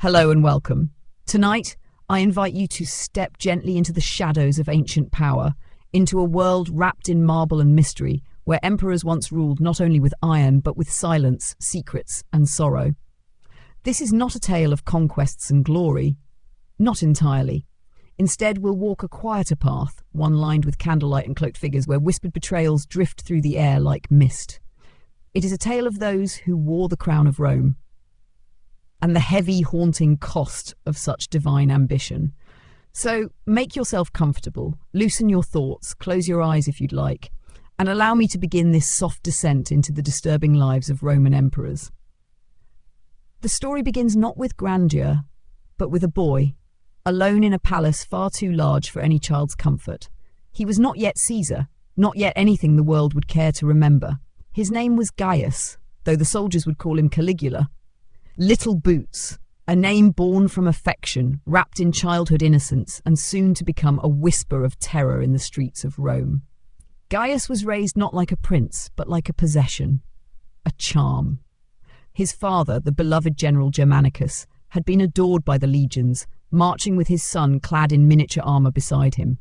Hello and welcome. Tonight, I invite you to step gently into the shadows of ancient power, into a world wrapped in marble and mystery, where emperors once ruled not only with iron, but with silence, secrets, and sorrow. This is not a tale of conquests and glory. Not entirely. Instead, we'll walk a quieter path, one lined with candlelight and cloaked figures, where whispered betrayals drift through the air like mist. It is a tale of those who wore the crown of Rome, and the heavy, haunting cost of such divine ambition. So make yourself comfortable, loosen your thoughts, close your eyes if you'd like, and allow me to begin this soft descent into the disturbing lives of Roman emperors. The story begins not with grandeur, but with a boy, alone in a palace far too large for any child's comfort. He was not yet Caesar, not yet anything the world would care to remember. His name was Gaius, though the soldiers would call him Caligula. Little Boots, a name born from affection, wrapped in childhood innocence, and soon to become a whisper of terror in the streets of Rome. Gaius was raised not like a prince, but like a possession, a charm. His father, the beloved general Germanicus, had been adored by the legions, marching with his son clad in miniature armour beside him.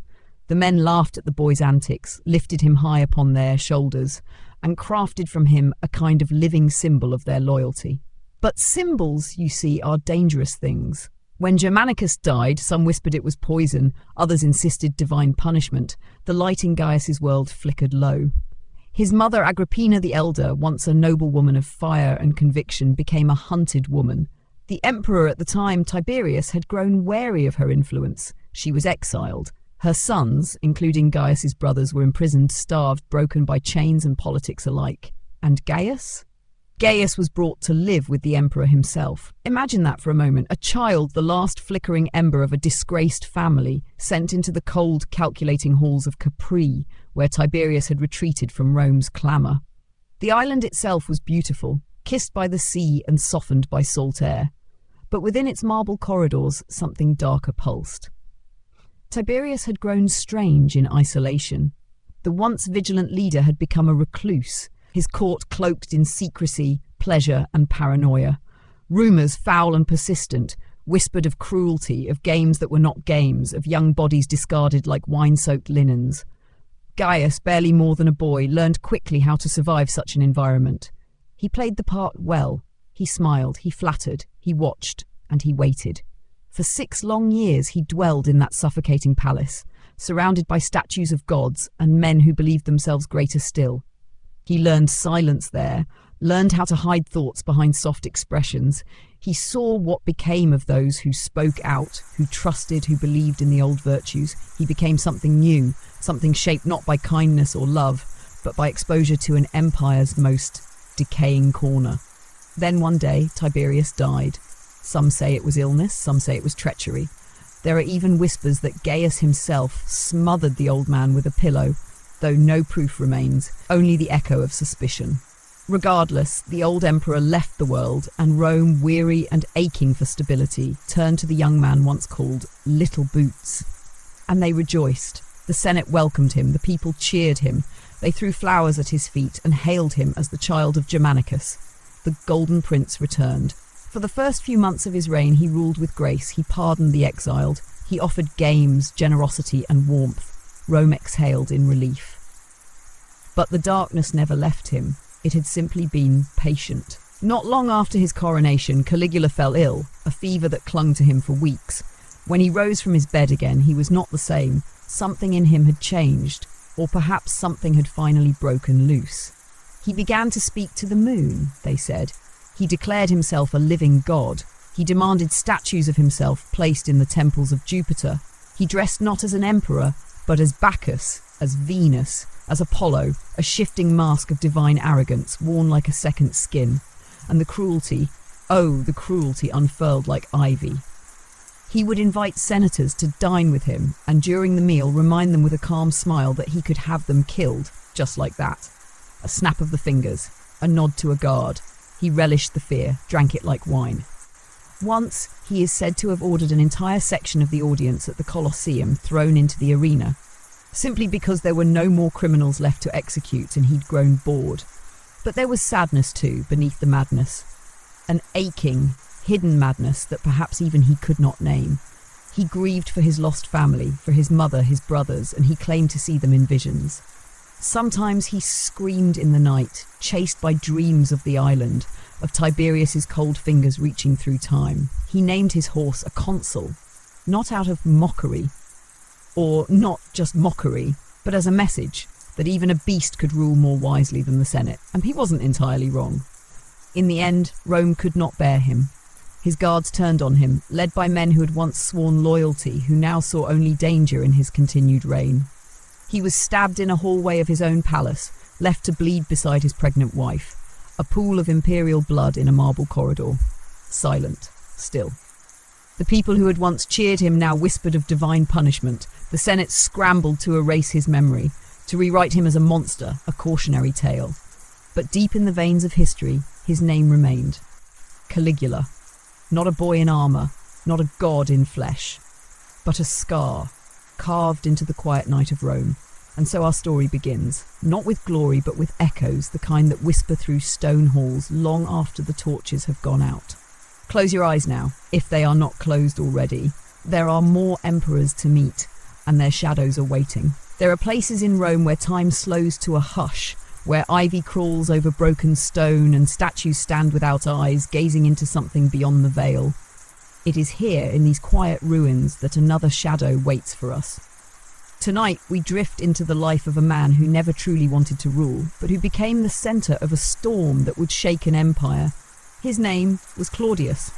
The men laughed at the boy's antics, lifted him high upon their shoulders, and crafted from him a kind of living symbol of their loyalty. But symbols, you see, are dangerous things. When Germanicus died, some whispered it was poison, others insisted divine punishment. The light in Gaius's world flickered low. His mother, Agrippina the Elder, once a noble woman of fire and conviction, became a hunted woman. The emperor at the time, Tiberius, had grown wary of her influence. She was exiled. Her sons, including Gaius's brothers, were imprisoned, starved, broken by chains and politics alike. And Gaius? Gaius was brought to live with the emperor himself. Imagine that for a moment. A child, the last flickering ember of a disgraced family, sent into the cold, calculating halls of Capri, where Tiberius had retreated from Rome's clamour. The island itself was beautiful, kissed by the sea and softened by salt air. But within its marble corridors, something darker pulsed. Tiberius had grown strange in isolation. The once vigilant leader had become a recluse, his court cloaked in secrecy, pleasure, and paranoia. Rumours, foul and persistent, whispered of cruelty, of games that were not games, of young bodies discarded like wine-soaked linens. Gaius, barely more than a boy, learned quickly how to survive such an environment. He played the part well. He smiled, he flattered, he watched, and he waited. For 6 long years he dwelled in that suffocating palace, surrounded by statues of gods and men who believed themselves greater still. He learned silence there, learned how to hide thoughts behind soft expressions. He saw what became of those who spoke out, who trusted, who believed in the old virtues. He became something new, something shaped not by kindness or love, but by exposure to an empire's most decaying corner. Then one day, Tiberius died. Some say it was illness, some say it was treachery. There are even whispers that Gaius himself smothered the old man with a pillow, though no proof remains, only the echo of suspicion. Regardless, the old emperor left the world, and Rome, weary and aching for stability, turned to the young man once called Little Boots. And they rejoiced. The Senate welcomed him, the people cheered him. They threw flowers at his feet and hailed him as the child of Germanicus. The Golden Prince returned. For the first few months of his reign, he ruled with grace, he pardoned the exiled, he offered games, generosity, and warmth. Rome exhaled in relief. But the darkness never left him. It had simply been patient. Not long after his coronation, Caligula fell ill, a fever that clung to him for weeks. When he rose from his bed again, he was not the same. Something in him had changed, or perhaps something had finally broken loose. He began to speak to the moon, they said. He declared himself a living god. He demanded statues of himself placed in the temples of Jupiter. He dressed not as an emperor, but as Bacchus, as Venus, as Apollo, a shifting mask of divine arrogance worn like a second skin. And the cruelty, oh, the cruelty unfurled like ivy. He would invite senators to dine with him, and during the meal remind them with a calm smile that he could have them killed, just like that. A snap of the fingers, a nod to a guard. He relished the fear, drank it like wine. Once, he is said to have ordered an entire section of the audience at the Colosseum thrown into the arena, simply because there were no more criminals left to execute and he'd grown bored. But there was sadness too, beneath the madness. An aching, hidden madness that perhaps even he could not name. He grieved for his lost family, for his mother, his brothers, and he claimed to see them in visions. Sometimes he screamed in the night, chased by dreams of the island, of Tiberius's cold fingers reaching through time. He named his horse a consul, not out of mockery, or not just mockery, but as a message that even a beast could rule more wisely than the Senate, and he wasn't entirely wrong. In the end, Rome could not bear him. His guards turned on him, led by men who had once sworn loyalty, who now saw only danger in his continued reign. He was stabbed in a hallway of his own palace, left to bleed beside his pregnant wife, a pool of imperial blood in a marble corridor. Silent, still. The people who had once cheered him now whispered of divine punishment. The Senate scrambled to erase his memory, to rewrite him as a monster, a cautionary tale. But deep in the veins of history, his name remained. Caligula. Not a boy in armour, not a god in flesh, but a scar, carved into the quiet night of Rome. And so our story begins, not with glory but with echoes, the kind that whisper through stone halls long after the torches have gone out. Close your eyes now, if they are not closed already. There are more emperors to meet, and their shadows are waiting. There are places in Rome where time slows to a hush, where ivy crawls over broken stone and statues stand without eyes, gazing into something beyond the veil. It is here, in these quiet ruins, that another shadow waits for us. Tonight, we drift into the life of a man who never truly wanted to rule, but who became the centre of a storm that would shake an empire. His name was Claudius.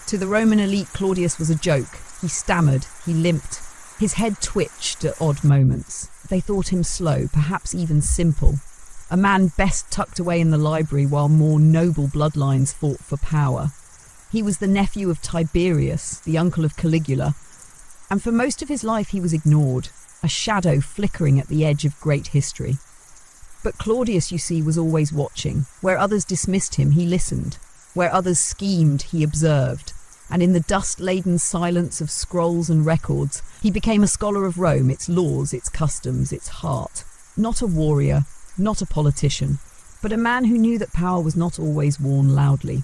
To the Roman elite, Claudius was a joke. He stammered, he limped. His head twitched at odd moments. They thought him slow, perhaps even simple. A man best tucked away in the library while more noble bloodlines fought for power. He was the nephew of Tiberius, the uncle of Caligula, and for most of his life he was ignored, a shadow flickering at the edge of great history. But Claudius, you see, was always watching. Where others dismissed him, he listened. Where others schemed, he observed. And in the dust-laden silence of scrolls and records, he became a scholar of Rome, its laws, its customs, its heart. Not a warrior, not a politician, but a man who knew that power was not always worn loudly.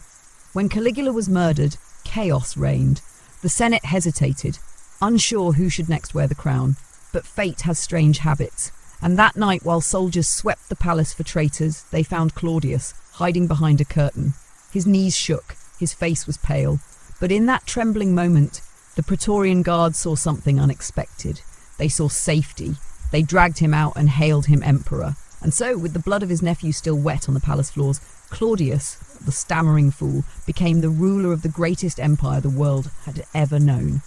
When Caligula was murdered, chaos reigned. The Senate hesitated, unsure who should next wear the crown. But fate has strange habits, and that night, while soldiers swept the palace for traitors, they found Claudius hiding behind a curtain. His knees shook, his face was pale, but in that trembling moment, the Praetorian Guard saw something unexpected. They saw safety. They dragged him out and hailed him emperor. And so, with the blood of his nephew still wet on the palace floors, Claudius, the stammering fool, became the ruler of the greatest empire the world had ever known.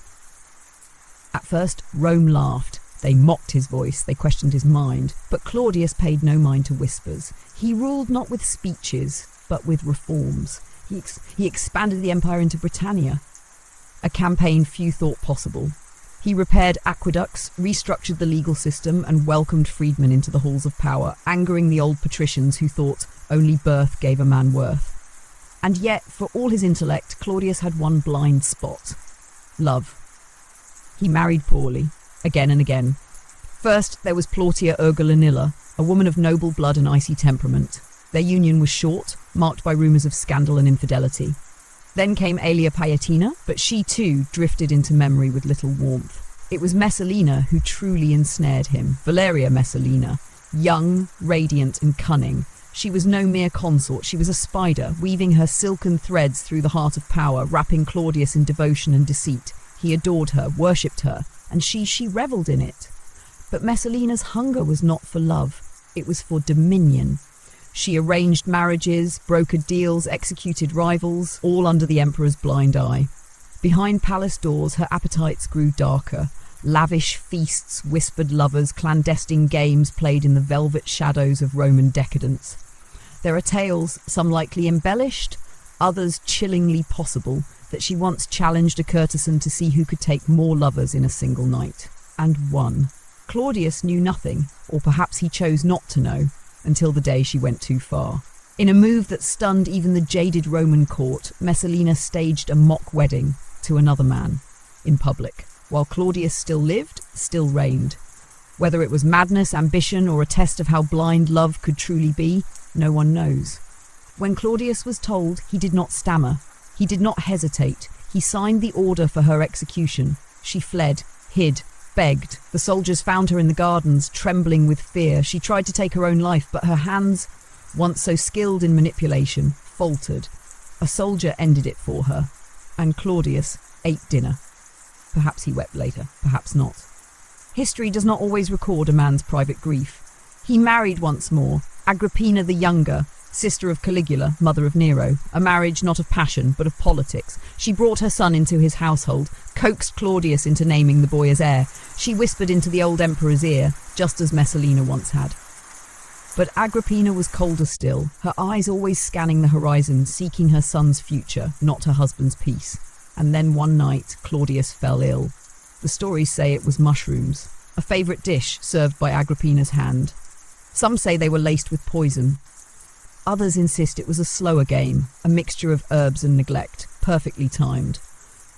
At first, Rome laughed. They mocked his voice, they questioned his mind, but Claudius paid no mind to whispers. He ruled not with speeches, but with reforms. He expanded the empire into Britannia, a campaign few thought possible. He repaired aqueducts, restructured the legal system, and welcomed freedmen into the halls of power, angering the old patricians who thought only birth gave a man worth. And yet, for all his intellect, Claudius had one blind spot: love. He married poorly, again and again. First, there was Plautia Urgulanilla, a woman of noble blood and icy temperament. Their union was short, marked by rumours of scandal and infidelity. Then came Aelia Paetina, but she too drifted into memory with little warmth. It was Messalina who truly ensnared him, Valeria Messalina, young, radiant and cunning. She was no mere consort, she was a spider, weaving her silken threads through the heart of power, wrapping Claudius in devotion and deceit. He adored her, worshipped her, and she revelled in it. But Messalina's hunger was not for love, it was for dominion. She arranged marriages, brokered deals, executed rivals, all under the emperor's blind eye. Behind palace doors, her appetites grew darker. Lavish feasts, whispered lovers, clandestine games played in the velvet shadows of Roman decadence. There are tales, some likely embellished, others chillingly possible, that she once challenged a courtesan to see who could take more lovers in a single night. And won. Claudius knew nothing, or perhaps he chose not to know, until the day she went too far. In a move that stunned even the jaded Roman court, Messalina staged a mock wedding to another man, in public, while Claudius still lived, still reigned. Whether it was madness, ambition, or a test of how blind love could truly be, no one knows. When Claudius was told, he did not stammer. He did not hesitate. He signed the order for her execution. She fled, hid, begged. The soldiers found her in the gardens, trembling with fear. She tried to take her own life, but her hands, once so skilled in manipulation, faltered. A soldier ended it for her, and Claudius ate dinner. Perhaps he wept later, perhaps not. History does not always record a man's private grief. He married once more, Agrippina the Younger, sister of Caligula, mother of Nero, a marriage not of passion, but of politics. She brought her son into his household, coaxed Claudius into naming the boy as heir. She whispered into the old emperor's ear, just as Messalina once had. But Agrippina was colder still, her eyes always scanning the horizon, seeking her son's future, not her husband's peace. And then one night, Claudius fell ill. The stories say it was mushrooms, a favourite dish served by Agrippina's hand. Some say they were laced with poison. Others insist it was a slower game, a mixture of herbs and neglect, perfectly timed.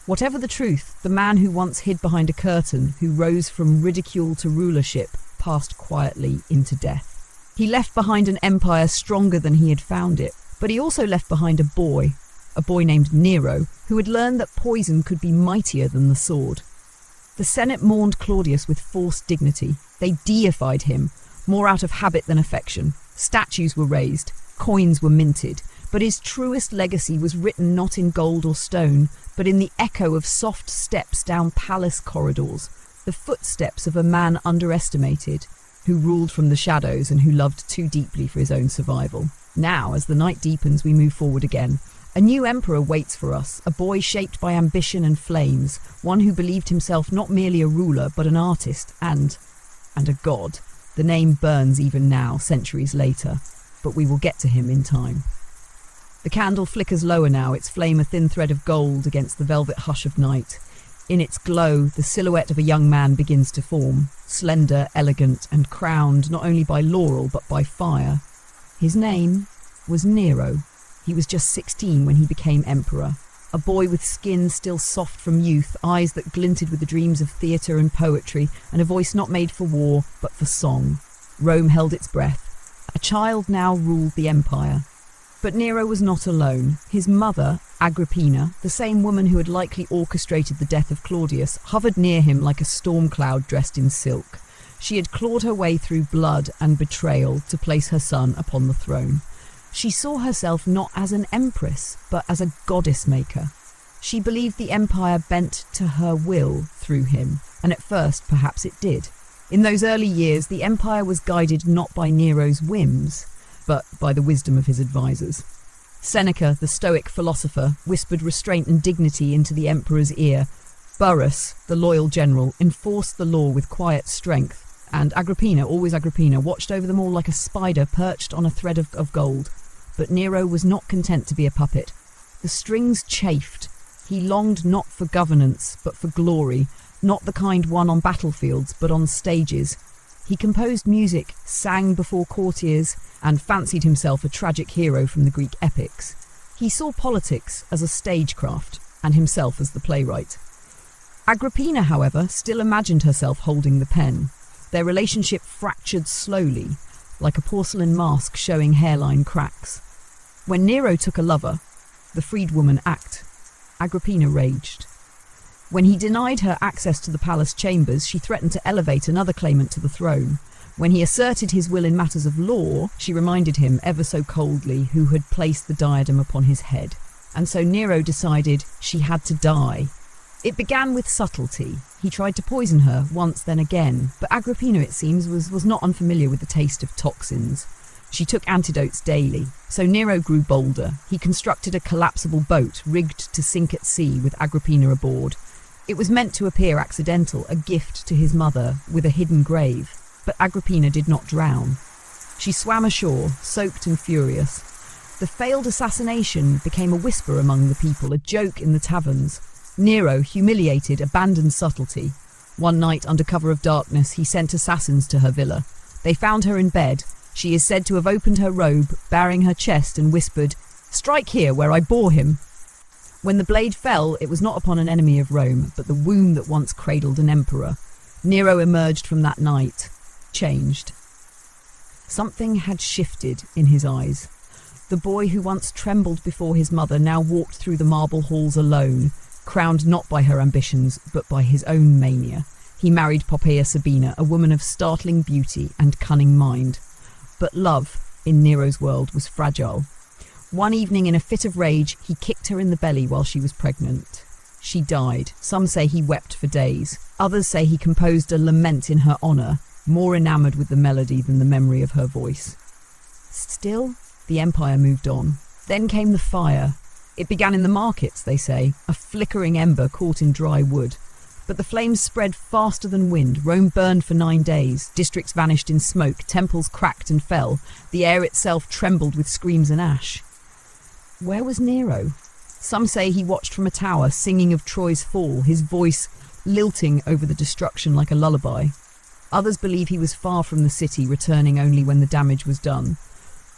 Whatever the truth, the man who once hid behind a curtain, who rose from ridicule to rulership, passed quietly into death. He left behind an empire stronger than he had found it, but he also left behind a boy named Nero, who had learned that poison could be mightier than the sword. The Senate mourned Claudius with forced dignity. They deified him, more out of habit than affection. Statues were raised, coins were minted, but his truest legacy was written not in gold or stone, but in the echo of soft steps down palace corridors, the footsteps of a man underestimated, who ruled from the shadows and who loved too deeply for his own survival. Now, as the night deepens, we move forward again. A new emperor waits for us, a boy shaped by ambition and flames, one who believed himself not merely a ruler, but an artist and a god. The name burns even now, centuries later, but we will get to him in time. The candle flickers lower now, its flame a thin thread of gold against the velvet hush of night. In its glow, the silhouette of a young man begins to form, slender, elegant, and crowned not only by laurel but by fire. His name was Nero. He was just 16 when he became emperor. A boy with skin still soft from youth, eyes that glinted with the dreams of theatre and poetry, and a voice not made for war, but for song. Rome held its breath. A child now ruled the empire. But Nero was not alone. His mother, Agrippina, the same woman who had likely orchestrated the death of Claudius, hovered near him like a storm cloud dressed in silk. She had clawed her way through blood and betrayal to place her son upon the throne. She saw herself not as an empress, but as a goddess maker. She believed the empire bent to her will through him, and at first perhaps it did. In those early years, the empire was guided not by Nero's whims, but by the wisdom of his advisors. Seneca, the Stoic philosopher, whispered restraint and dignity into the emperor's ear. Burrus, the loyal general, enforced the law with quiet strength, and Agrippina, always Agrippina, watched over them all like a spider perched on a thread of gold. But Nero was not content to be a puppet. The strings chafed. He longed not for governance, but for glory, not the kind won on battlefields, but on stages. He composed music, sang before courtiers, and fancied himself a tragic hero from the Greek epics. He saw politics as a stagecraft, and himself as the playwright. Agrippina, however, still imagined herself holding the pen. Their relationship fractured slowly, like a porcelain mask showing hairline cracks. When Nero took a lover, the freedwoman act, Agrippina raged. When he denied her access to the palace chambers, she threatened to elevate another claimant to the throne. When he asserted his will in matters of law, she reminded him ever so coldly who had placed the diadem upon his head. And so Nero decided she had to die. It began with subtlety. He tried to poison her once, then again, but Agrippina, it seems, was not unfamiliar with the taste of toxins. She took antidotes daily, so Nero grew bolder. He constructed a collapsible boat rigged to sink at sea with Agrippina aboard. It was meant to appear accidental, a gift to his mother with a hidden grave, but Agrippina did not drown. She swam ashore, soaked and furious. The failed assassination became a whisper among the people, a joke in the taverns. Nero, humiliated, abandoned subtlety. One night, under cover of darkness, he sent assassins to her villa. They found her in bed. She is said to have opened her robe, baring her chest, and whispered, "Strike here, where I bore him." When the blade fell, it was not upon an enemy of Rome, but the womb that once cradled an emperor. Nero emerged from that night, changed. Something had shifted in his eyes. The boy who once trembled before his mother now walked through the marble halls alone, crowned not by her ambitions, but by his own mania. He married Poppaea Sabina, a woman of startling beauty and cunning mind. But love, in Nero's world, was fragile. One evening, in a fit of rage, he kicked her in the belly while she was pregnant. She died. Some say he wept for days. Others say he composed a lament in her honour, more enamoured with the melody than the memory of her voice. Still, the empire moved on. Then came the fire. It began in the markets, they say, a flickering ember caught in dry wood. But the flames spread faster than wind. Rome burned for 9 days. Districts vanished in smoke. Temples cracked and fell. The air itself trembled with screams and ash. Where was Nero? Some say he watched from a tower, singing of Troy's fall, his voice lilting over the destruction like a lullaby. Others believe he was far from the city, returning only when the damage was done.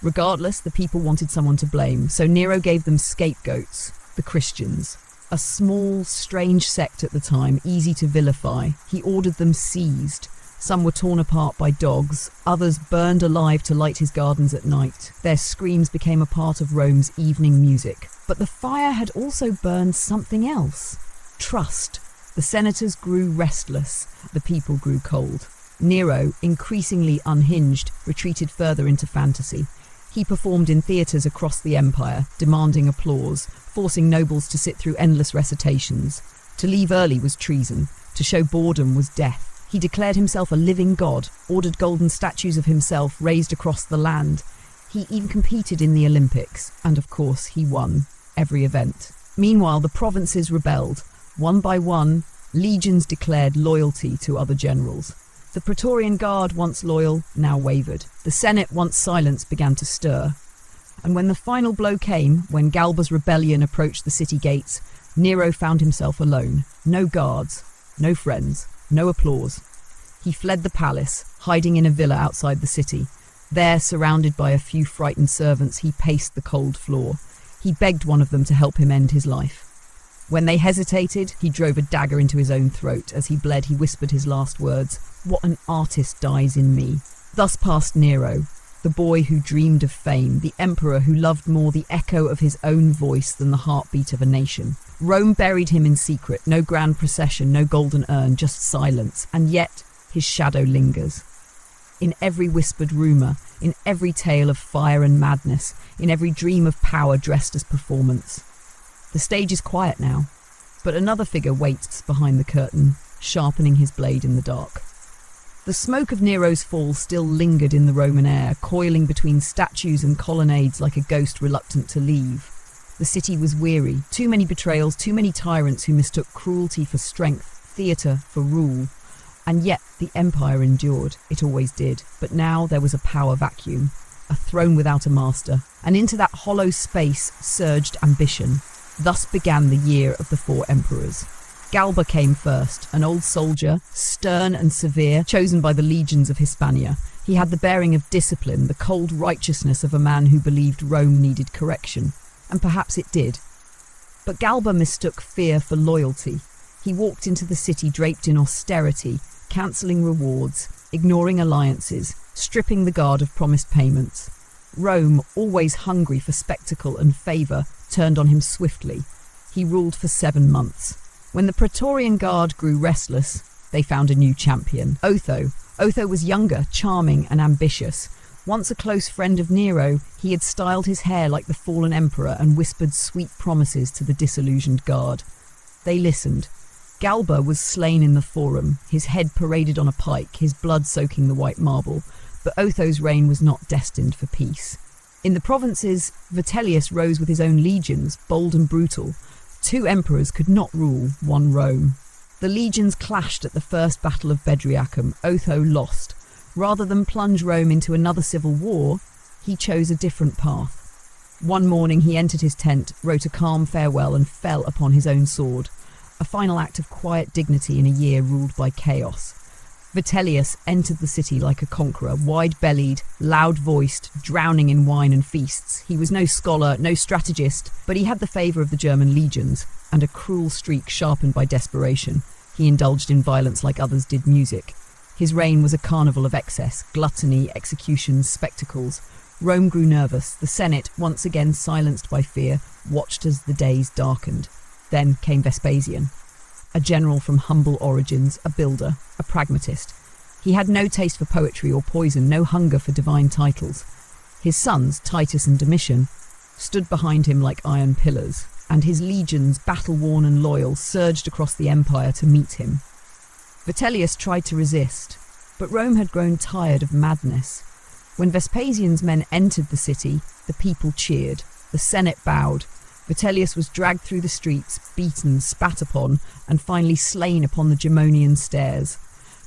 Regardless, the people wanted someone to blame, so Nero gave them scapegoats, the Christians. A small, strange sect at the time, easy to vilify. He ordered them seized. Some were torn apart by dogs, others burned alive to light his gardens at night. Their screams became a part of Rome's evening music. But the fire had also burned something else. Trust. The senators grew restless. The people grew cold. Nero, increasingly unhinged, retreated further into fantasy. He performed in theatres across the empire, demanding applause, forcing nobles to sit through endless recitations. To leave early was treason. To show boredom was death. He declared himself a living god, ordered golden statues of himself raised across the land. He even competed in the Olympics, and of course he won every event. Meanwhile, the provinces rebelled. One by one, legions declared loyalty to other generals. The Praetorian Guard, once loyal, now wavered. The Senate, once silenced, began to stir. And when the final blow came, when Galba's rebellion approached the city gates, Nero found himself alone. No guards, no friends, no applause. He fled the palace, hiding in a villa outside the city. There, surrounded by a few frightened servants, he paced the cold floor. He begged one of them to help him end his life. When they hesitated, he drove a dagger into his own throat. As he bled, he whispered his last words, "What an artist dies in me." Thus passed Nero, the boy who dreamed of fame, the emperor who loved more the echo of his own voice than the heartbeat of a nation. Rome buried him in secret, no grand procession, no golden urn, just silence, and yet his shadow lingers. In every whispered rumour, in every tale of fire and madness, in every dream of power dressed as performance. The stage is quiet now, but another figure waits behind the curtain, sharpening his blade in the dark. The smoke of Nero's fall still lingered in the Roman air, coiling between statues and colonnades like a ghost reluctant to leave. The city was weary. Too many betrayals, too many tyrants who mistook cruelty for strength, theatre for rule. And yet the empire endured. It always did. But now there was a power vacuum, a throne without a master. And into that hollow space surged ambition. Thus began the year of the 4 emperors. Galba came first, an old soldier, stern and severe, chosen by the legions of Hispania. He had the bearing of discipline, the cold righteousness of a man who believed Rome needed correction. And perhaps it did. But Galba mistook fear for loyalty. He walked into the city draped in austerity, cancelling rewards, ignoring alliances, stripping the guard of promised payments. Rome, always hungry for spectacle and favour, turned on him swiftly. He ruled for 7 months. When the Praetorian Guard grew restless, they found a new champion, Otho. Otho was younger, charming and ambitious. Once a close friend of Nero, he had styled his hair like the fallen emperor and whispered sweet promises to the disillusioned guard. They listened. Galba was slain in the forum, his head paraded on a pike, his blood soaking the white marble. But Otho's reign was not destined for peace. In the provinces, Vitellius rose with his own legions, bold and brutal. 2 emperors could not rule one Rome. The legions clashed at the first battle of Bedriacum. Otho lost. Rather than plunge Rome into another civil war, he chose a different path. One morning he entered his tent, wrote a calm farewell and fell upon his own sword. A final act of quiet dignity in a year ruled by chaos. Vitellius entered the city like a conqueror, wide-bellied, loud-voiced, drowning in wine and feasts. He was no scholar, no strategist, but he had the favour of the German legions, and a cruel streak sharpened by desperation. He indulged in violence like others did music. His reign was a carnival of excess, gluttony, executions, spectacles. Rome grew nervous. The Senate, once again silenced by fear, watched as the days darkened. Then came Vespasian, a general from humble origins, a builder, a pragmatist. He had no taste for poetry or poison, no hunger for divine titles. His sons, Titus and Domitian, stood behind him like iron pillars, and his legions, battle-worn and loyal, surged across the empire to meet him. Vitellius tried to resist, but Rome had grown tired of madness. When Vespasian's men entered the city, the people cheered. The Senate bowed. Vitellius was dragged through the streets, beaten, spat upon, and finally slain upon the Gemonian stairs,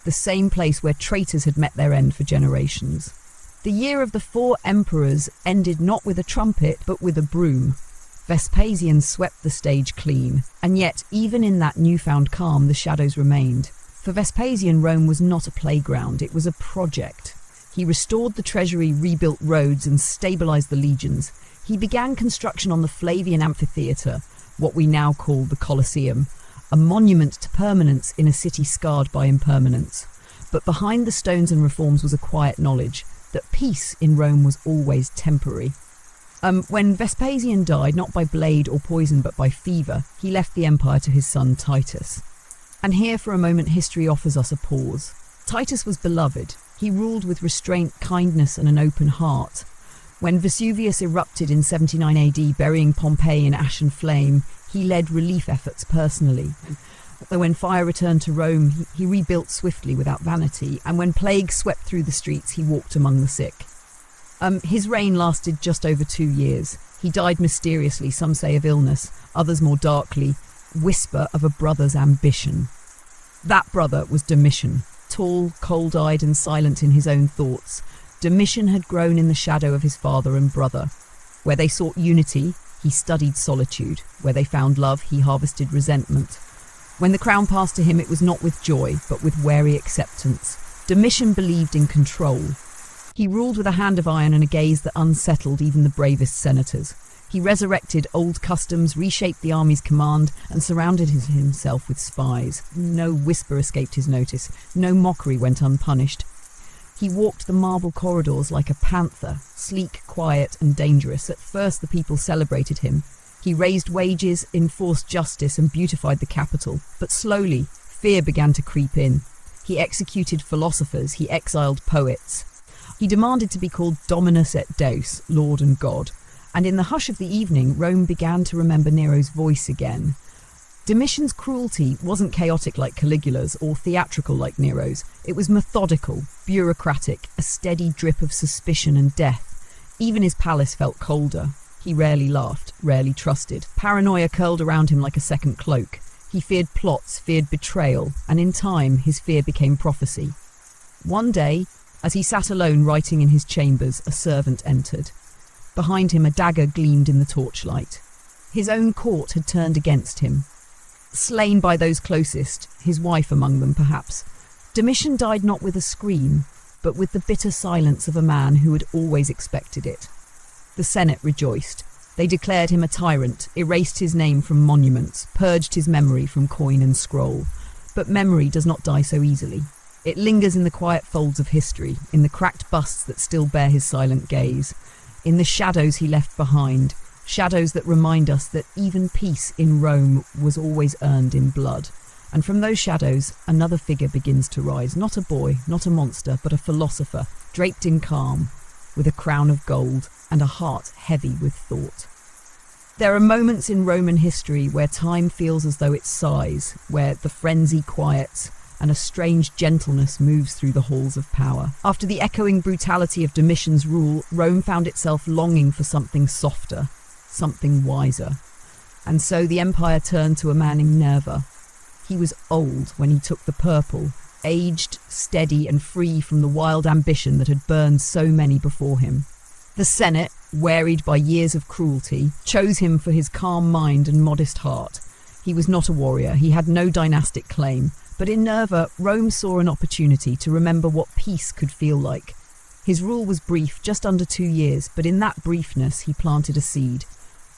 the same place where traitors had met their end for generations. The year of the 4 emperors ended not with a trumpet, but with a broom. Vespasian swept the stage clean, and yet, even in that newfound calm, the shadows remained. For Vespasian, Rome was not a playground, it was a project. He restored the treasury, rebuilt roads, and stabilized the legions. He began construction on the Flavian Amphitheatre, what we now call the Colosseum, a monument to permanence in a city scarred by impermanence. But behind the stones and reforms was a quiet knowledge that peace in Rome was always temporary. When Vespasian died, not by blade or poison but by fever, he left the empire to his son Titus. And here for a moment history offers us a pause. Titus was beloved. He ruled with restraint, kindness and an open heart. When Vesuvius erupted in 79 AD, burying Pompeii in ash and flame, he led relief efforts personally. When fire returned to Rome, he rebuilt swiftly without vanity, and when plague swept through the streets, he walked among the sick. His reign lasted just over 2 years. He died mysteriously, some say of illness, others more darkly, whisper of a brother's ambition. That brother was Domitian, tall, cold-eyed and silent in his own thoughts. Domitian had grown in the shadow of his father and brother. Where they sought unity, he studied solitude. Where they found love, he harvested resentment. When the crown passed to him, it was not with joy, but with wary acceptance. Domitian believed in control. He ruled with a hand of iron and a gaze that unsettled even the bravest senators. He resurrected old customs, reshaped the army's command, and surrounded himself with spies. No whisper escaped his notice. No mockery went unpunished. He walked the marble corridors like a panther, sleek, quiet, and dangerous. At first the people celebrated him. He raised wages, enforced justice, and beautified the capital. But slowly, fear began to creep in. He executed philosophers, he exiled poets. He demanded to be called Dominus et Deus, Lord and God. And in the hush of the evening, Rome began to remember Nero's voice again. Domitian's cruelty wasn't chaotic like Caligula's or theatrical like Nero's. It was methodical, bureaucratic, a steady drip of suspicion and death. Even his palace felt colder. He rarely laughed, rarely trusted. Paranoia curled around him like a second cloak. He feared plots, feared betrayal, and in time his fear became prophecy. One day, as he sat alone writing in his chambers, a servant entered. Behind him a dagger gleamed in the torchlight. His own court had turned against him. Slain by those closest, his wife among them perhaps, Domitian died not with a scream, but with the bitter silence of a man who had always expected it. The Senate rejoiced. They declared him a tyrant, erased his name from monuments, purged his memory from coin and scroll. But memory does not die so easily. It lingers in the quiet folds of history, in the cracked busts that still bear his silent gaze, in the shadows he left behind, shadows that remind us that even peace in Rome was always earned in blood. And from those shadows, another figure begins to rise, not a boy, not a monster, but a philosopher, draped in calm, with a crown of gold and a heart heavy with thought. There are moments in Roman history where time feels as though it sighs, where the frenzy quiets, and a strange gentleness moves through the halls of power. After the echoing brutality of Domitian's rule, Rome found itself longing for something softer, something wiser. And so the empire turned to a man in Nerva. He was old when he took the purple, aged, steady and free from the wild ambition that had burned so many before him. The Senate, wearied by years of cruelty, chose him for his calm mind and modest heart. He was not a warrior, he had no dynastic claim, but in Nerva, Rome saw an opportunity to remember what peace could feel like. His rule was brief, just under 2 years, but in that briefness he planted a seed.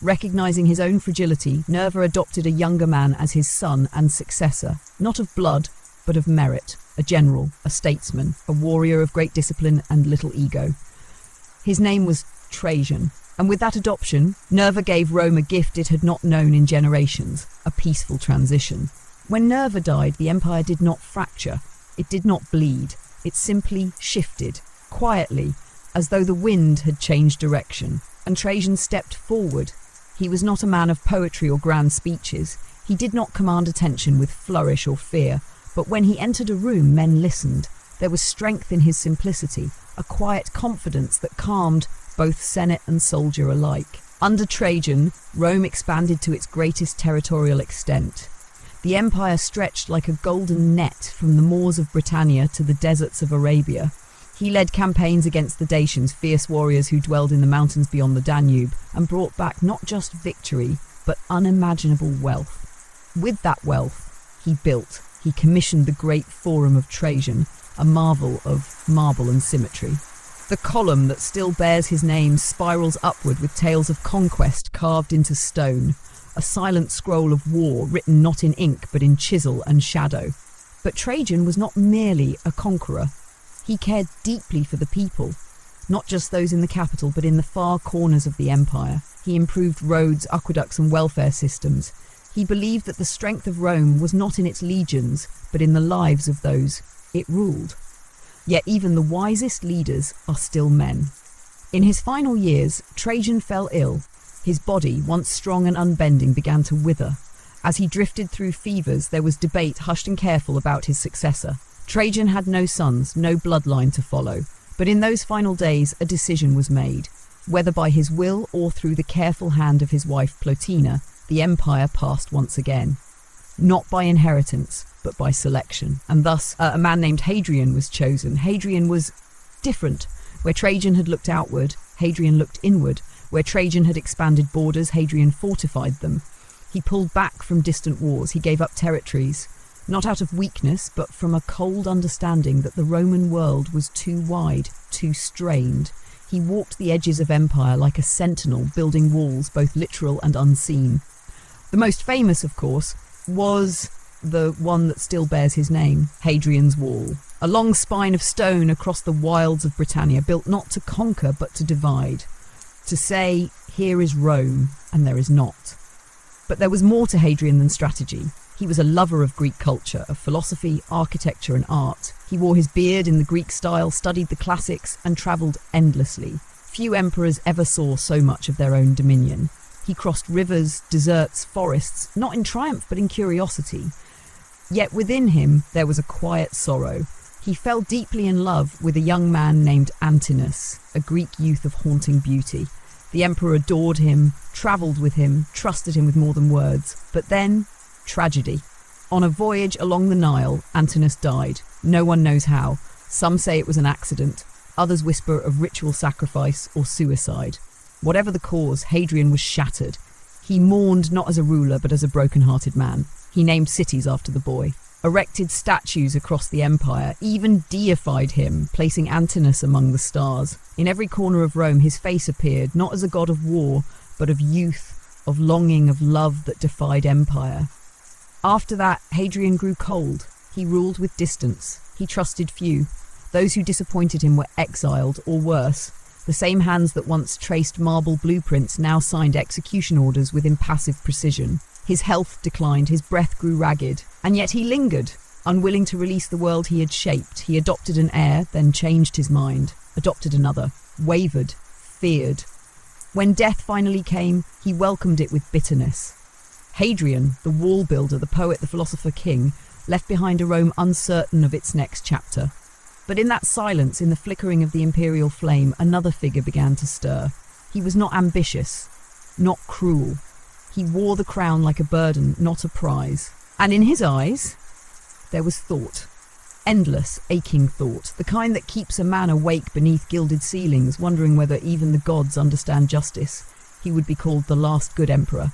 Recognizing his own fragility, Nerva adopted a younger man as his son and successor, not of blood, but of merit, a general, a statesman, a warrior of great discipline and little ego. His name was Trajan, and with that adoption, Nerva gave Rome a gift it had not known in generations, a peaceful transition. When Nerva died, the empire did not fracture, it did not bleed, it simply shifted, quietly, as though the wind had changed direction, and Trajan stepped forward. He was not a man of poetry or grand speeches. He did not command attention with flourish or fear, but when he entered a room, men listened. There was strength in his simplicity, a quiet confidence that calmed both senate and soldier alike. Under Trajan, Rome expanded to its greatest territorial extent. The empire stretched like a golden net from the moors of Britannia to the deserts of Arabia. He led campaigns against the Dacians, fierce warriors who dwelled in the mountains beyond the Danube, and brought back not just victory, but unimaginable wealth. With that wealth, he commissioned the great Forum of Trajan, a marvel of marble and symmetry. The column that still bears his name spirals upward with tales of conquest carved into stone, a silent scroll of war written not in ink but in chisel and shadow. But Trajan was not merely a conqueror. He cared deeply for the people, not just those in the capital but in the far corners of the empire. He improved roads, aqueducts and welfare systems. He believed that the strength of Rome was not in its legions but in the lives of those it ruled. Yet even the wisest leaders are still men. In his final years, Trajan fell ill. His body, once strong and unbending, began to wither. As he drifted through fevers, there was debate, hushed and careful, about his successor. Trajan had no sons, no bloodline to follow. But in those final days, a decision was made. Whether by his will or through the careful hand of his wife Plotina, the empire passed once again. Not by inheritance, but by selection. And thus, a man named Hadrian was chosen. Hadrian was different. Where Trajan had looked outward, Hadrian looked inward. Where Trajan had expanded borders, Hadrian fortified them. He pulled back from distant wars. He gave up territories, not out of weakness, but from a cold understanding that the Roman world was too wide, too strained. He walked the edges of empire like a sentinel, building walls, both literal and unseen. The most famous, of course, was the one that still bears his name, Hadrian's Wall. A long spine of stone across the wilds of Britannia, built not to conquer but to divide. To say, here is Rome, and there is not. But there was more to Hadrian than strategy. He was a lover of Greek culture, of philosophy, architecture and art. He wore his beard in the Greek style, studied the classics, and travelled endlessly. Few emperors ever saw so much of their own dominion. He crossed rivers, deserts, forests, not in triumph but in curiosity. Yet within him there was a quiet sorrow. He fell deeply in love with a young man named Antinous, a Greek youth of haunting beauty. The emperor adored him, travelled with him, trusted him with more than words. But then, tragedy. On a voyage along the Nile, Antinous died. No one knows how. Some say it was an accident. Others whisper of ritual sacrifice or suicide. Whatever the cause, Hadrian was shattered. He mourned not as a ruler but as a broken-hearted man. He named cities after the boy, erected statues across the empire, even deified him, placing Antinous among the stars. In every corner of Rome his face appeared, not as a god of war, but of youth, of longing, of love that defied empire. After that, Hadrian grew cold. He ruled with distance. He trusted few. Those who disappointed him were exiled, or worse. The same hands that once traced marble blueprints now signed execution orders with impassive precision. His health declined, his breath grew ragged, and yet he lingered, unwilling to release the world he had shaped. He adopted an heir, then changed his mind, adopted another, wavered, feared. When death finally came, he welcomed it with bitterness. Hadrian, the wall builder, the poet, the philosopher king, left behind a Rome uncertain of its next chapter. But in that silence, in the flickering of the imperial flame, another figure began to stir. He was not ambitious, not cruel. He wore the crown like a burden, not a prize. And in his eyes, there was thought. Endless, aching thought, the kind that keeps a man awake beneath gilded ceilings, wondering whether even the gods understand justice. He would be called the last good emperor.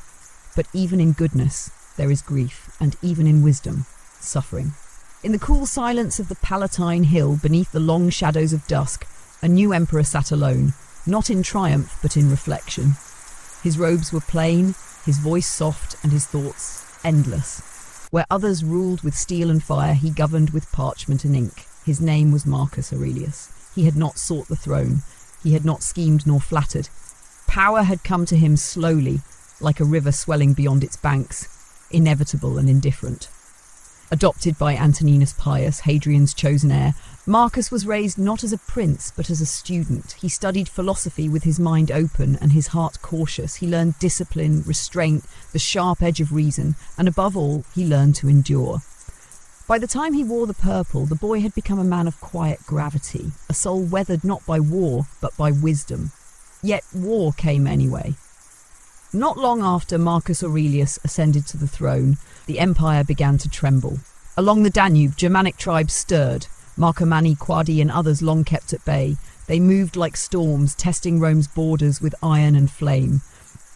But even in goodness, there is grief, and even in wisdom, suffering. In the cool silence of the Palatine Hill, beneath the long shadows of dusk, a new emperor sat alone, not in triumph, but in reflection. His robes were plain, his voice soft, and his thoughts endless. Where others ruled with steel and fire, he governed with parchment and ink. His name was Marcus Aurelius. He had not sought the throne. He had not schemed nor flattered. Power had come to him slowly, like a river swelling beyond its banks, inevitable and indifferent. Adopted by Antoninus Pius, Hadrian's chosen heir, Marcus was raised not as a prince, but as a student. He studied philosophy with his mind open and his heart cautious. He learned discipline, restraint, the sharp edge of reason, and above all, he learned to endure. By the time he wore the purple, the boy had become a man of quiet gravity, a soul weathered not by war, but by wisdom. Yet war came anyway. Not long after Marcus Aurelius ascended to the throne, the empire began to tremble. Along the Danube, Germanic tribes stirred. Marcomanni, Quadi, and others long kept at bay. They moved like storms, testing Rome's borders with iron and flame.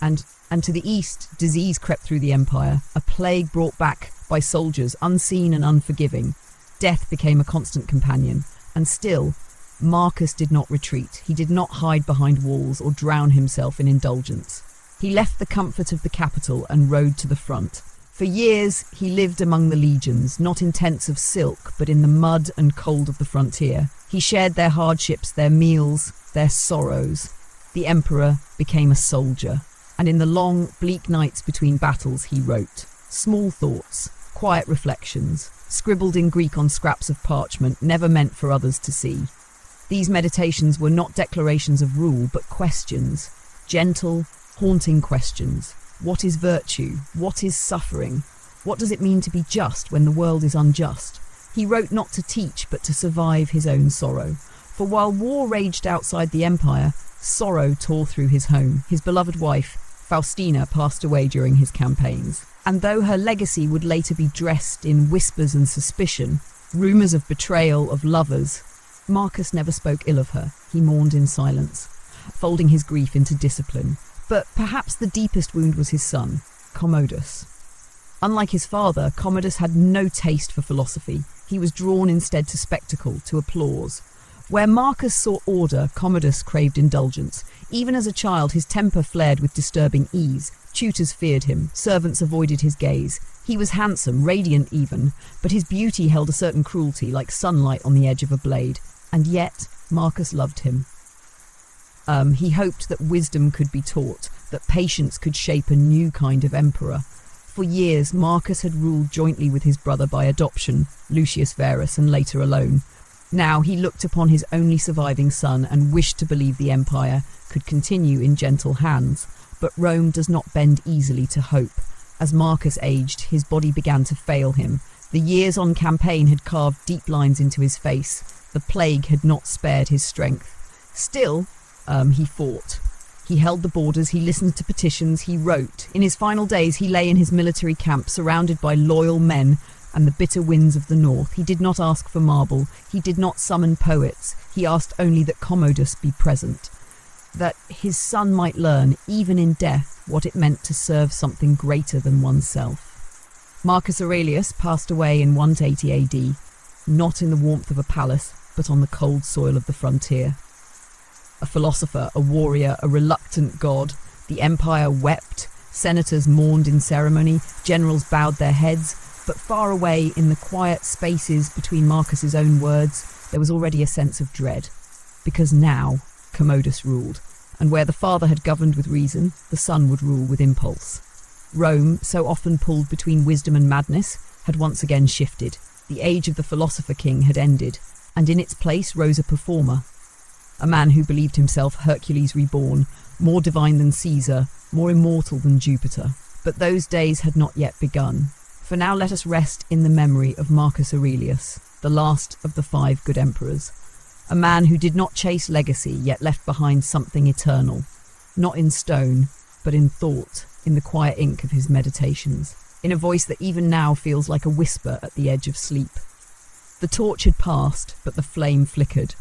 And to the east, disease crept through the empire, a plague brought back by soldiers, unseen and unforgiving. Death became a constant companion. And still, Marcus did not retreat. He did not hide behind walls or drown himself in indulgence. He left the comfort of the capital and rode to the front. For years, he lived among the legions, not in tents of silk, but in the mud and cold of the frontier. He shared their hardships, their meals, their sorrows. The emperor became a soldier, and in the long, bleak nights between battles he wrote. Small thoughts, quiet reflections, scribbled in Greek on scraps of parchment, never meant for others to see. These meditations were not declarations of rule, but questions, gentle, haunting questions. What is virtue? What is suffering? What does it mean to be just when the world is unjust? He wrote not to teach, but to survive his own sorrow. For while war raged outside the empire, sorrow tore through his home. His beloved wife, Faustina, passed away during his campaigns. And though her legacy would later be dressed in whispers and suspicion, rumours of betrayal of lovers, Marcus never spoke ill of her. He mourned in silence, folding his grief into discipline. But perhaps the deepest wound was his son, Commodus. Unlike his father, Commodus had no taste for philosophy. He was drawn instead to spectacle, to applause. Where Marcus sought order, Commodus craved indulgence. Even as a child, his temper flared with disturbing ease. Tutors feared him, servants avoided his gaze. He was handsome, radiant even, but his beauty held a certain cruelty, like sunlight on the edge of a blade. And yet, Marcus loved him. He hoped that wisdom could be taught, that patience could shape a new kind of emperor. For years, Marcus had ruled jointly with his brother by adoption, Lucius Verus, and later alone. Now he looked upon his only surviving son and wished to believe the empire could continue in gentle hands. But Rome does not bend easily to hope. As Marcus aged, his body began to fail him. The years on campaign had carved deep lines into his face. The plague had not spared his strength. Still, he fought. He held the borders, he listened to petitions, he wrote. In his final days, he lay in his military camp, surrounded by loyal men and the bitter winds of the north. He did not ask for marble, he did not summon poets. He asked only that Commodus be present, that his son might learn, even in death, what it meant to serve something greater than oneself. Marcus Aurelius passed away in 180 AD, not in the warmth of a palace, but on the cold soil of the frontier. A philosopher, a warrior, a reluctant god, the empire wept, senators mourned in ceremony, generals bowed their heads, but far away in the quiet spaces between Marcus's own words, there was already a sense of dread. Because now Commodus ruled, and where the father had governed with reason, the son would rule with impulse. Rome, so often pulled between wisdom and madness, had once again shifted. The age of the philosopher king had ended, and in its place rose a performer. A man who believed himself Hercules reborn, more divine than Caesar, more immortal than Jupiter. But those days had not yet begun. For now let us rest in the memory of Marcus Aurelius, the last of the 5 good emperors. A man who did not chase legacy, yet left behind something eternal. Not in stone, but in thought, in the quiet ink of his meditations. In a voice that even now feels like a whisper at the edge of sleep. The torch had passed, but the flame flickered.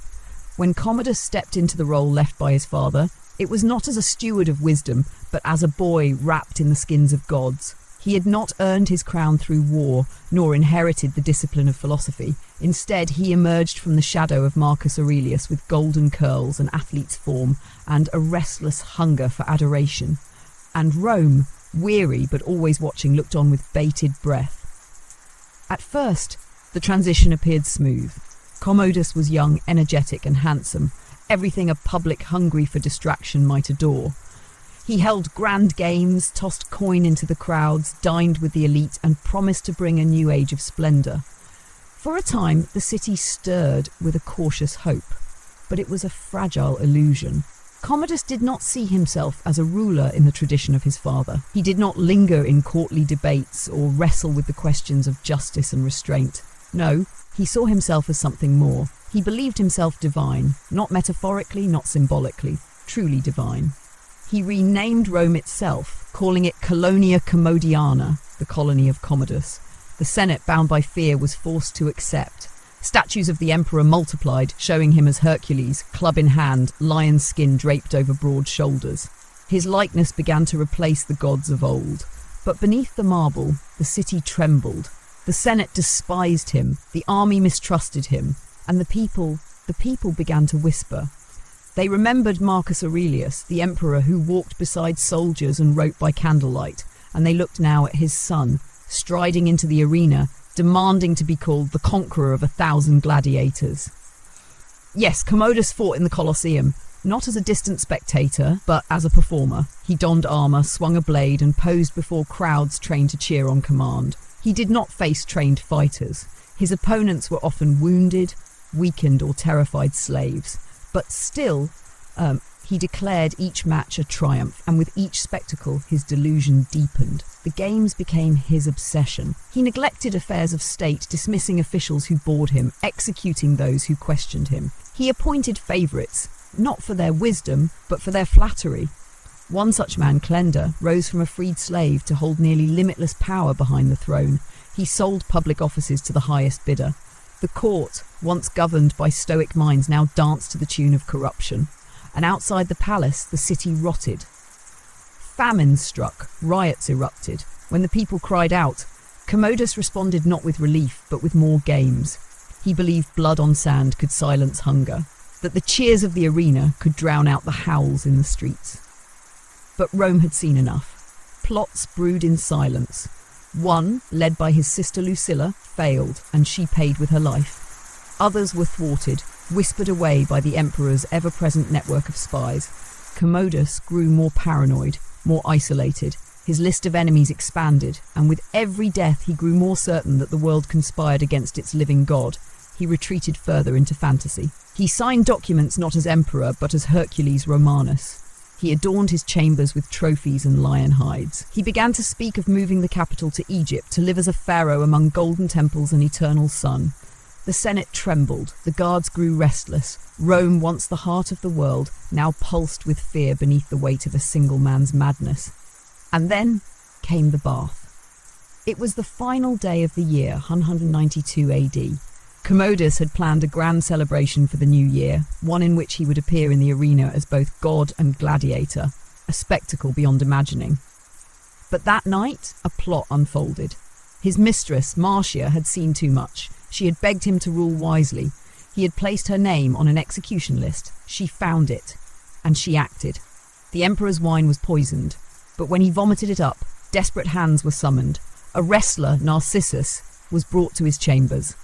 When Commodus stepped into the role left by his father, it was not as a steward of wisdom, but as a boy wrapped in the skins of gods. He had not earned his crown through war, nor inherited the discipline of philosophy. Instead, he emerged from the shadow of Marcus Aurelius with golden curls, an athlete's form, and a restless hunger for adoration. And Rome, weary but always watching, looked on with bated breath. At first, the transition appeared smooth. Commodus was young, energetic, and handsome. everything a public hungry for distraction might adore. He held grand games, tossed coin into the crowds, dined with the elite, and promised to bring a new age of splendour. For a time, the city stirred with a cautious hope, but it was a fragile illusion. Commodus did not see himself as a ruler in the tradition of his father. He did not linger in courtly debates or wrestle with the questions of justice and restraint. No, he saw himself as something more. He believed himself divine, not metaphorically, not symbolically, truly divine. He renamed Rome itself, calling it Colonia Commodiana, the colony of Commodus. The Senate, bound by fear, was forced to accept. Statues of the emperor multiplied, showing him as Hercules, club in hand, lion skin draped over broad shoulders. His likeness began to replace the gods of old. But beneath the marble, the city trembled. The Senate despised him, the army mistrusted him, and the people began to whisper. They remembered Marcus Aurelius, the emperor who walked beside soldiers and wrote by candlelight, and they looked now at his son, striding into the arena, demanding to be called the conqueror of 1,000 gladiators. Yes, Commodus fought in the Colosseum, not as a distant spectator, but as a performer. He donned armour, swung a blade, and posed before crowds trained to cheer on command. He did not face trained fighters. His opponents were often wounded, weakened, or terrified slaves. But still, he declared each match a triumph, and with each spectacle his delusion deepened. The games became his obsession. He neglected affairs of state, dismissing officials who bored him, executing those who questioned him. He appointed favourites, not for their wisdom, but for their flattery. One such man, Clender, rose from a freed slave to hold nearly limitless power behind the throne. He sold public offices to the highest bidder. The court, once governed by stoic minds, now danced to the tune of corruption. And outside the palace, the city rotted. Famine struck, riots erupted. When the people cried out, Commodus responded not with relief, but with more games. He believed blood on sand could silence hunger, that the cheers of the arena could drown out the howls in the streets. But Rome had seen enough. Plots brewed in silence. One, led by his sister Lucilla, failed, and she paid with her life. Others were thwarted, whispered away by the emperor's ever-present network of spies. Commodus grew more paranoid, more isolated. His list of enemies expanded, and with every death he grew more certain that the world conspired against its living god. He retreated further into fantasy. He signed documents not as emperor, but as Hercules Romanus. He adorned his chambers with trophies and lion hides. He began to speak of moving the capital to Egypt, to live as a pharaoh among golden temples and eternal sun. The Senate trembled, the guards grew restless. Rome, once the heart of the world, now pulsed with fear beneath the weight of a single man's madness. And then came the bath. It was the final day of the year, 192 AD. Commodus had planned a grand celebration for the new year, one in which he would appear in the arena as both god and gladiator, a spectacle beyond imagining. But that night, a plot unfolded. His mistress, Marcia, had seen too much. She had begged him to rule wisely. He had placed her name on an execution list. She found it, and she acted. The emperor's wine was poisoned, but when he vomited it up, desperate hands were summoned. A wrestler, Narcissus, was brought to his chambers.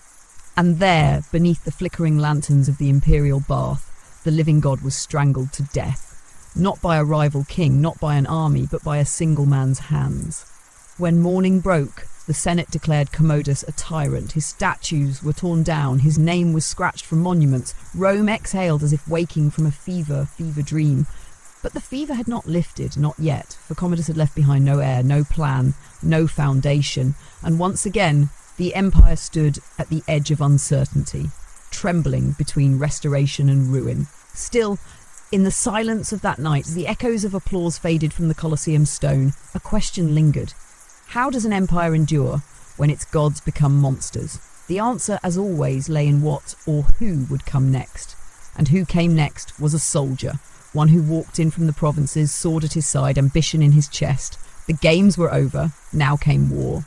And there, beneath the flickering lanterns of the imperial bath, the living god was strangled to death. Not by a rival king, not by an army, but by a single man's hands. When morning broke, the Senate declared Commodus a tyrant. His statues were torn down, his name was scratched from monuments. Rome exhaled as if waking from a fever dream. But the fever had not lifted, not yet, for Commodus had left behind no heir, no plan, no foundation, and once again, the empire stood at the edge of uncertainty, trembling between restoration and ruin. Still, in the silence of that night, as the echoes of applause faded from the Colosseum stone, a question lingered. How does an empire endure when its gods become monsters? The answer, as always, lay in what or who would come next. And who came next was a soldier, one who walked in from the provinces, sword at his side, ambition in his chest. The games were over, now came war.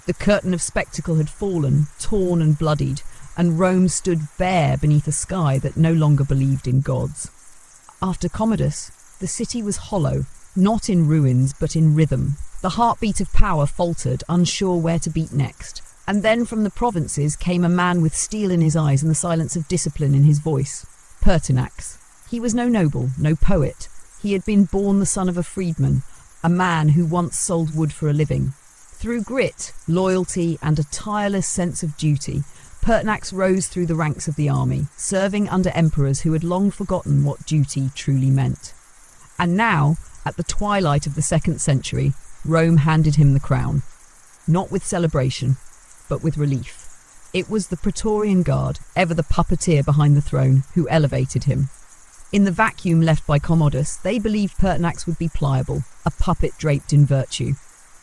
The curtain of spectacle had fallen, torn and bloodied, and Rome stood bare beneath a sky that no longer believed in gods. After Commodus, the city was hollow, not in ruins but in rhythm. The heartbeat of power faltered, unsure where to beat next. And then from the provinces came a man with steel in his eyes and the silence of discipline in his voice. Pertinax. He was no noble, no poet. He had been born the son of a freedman, a man who once sold wood for a living. Through grit, loyalty, and a tireless sense of duty, Pertinax rose through the ranks of the army, serving under emperors who had long forgotten what duty truly meant. And now, at the twilight of the 2nd century, Rome handed him the crown. Not with celebration, but with relief. It was the Praetorian Guard, ever the puppeteer behind the throne, who elevated him. In the vacuum left by Commodus, they believed Pertinax would be pliable, a puppet draped in virtue.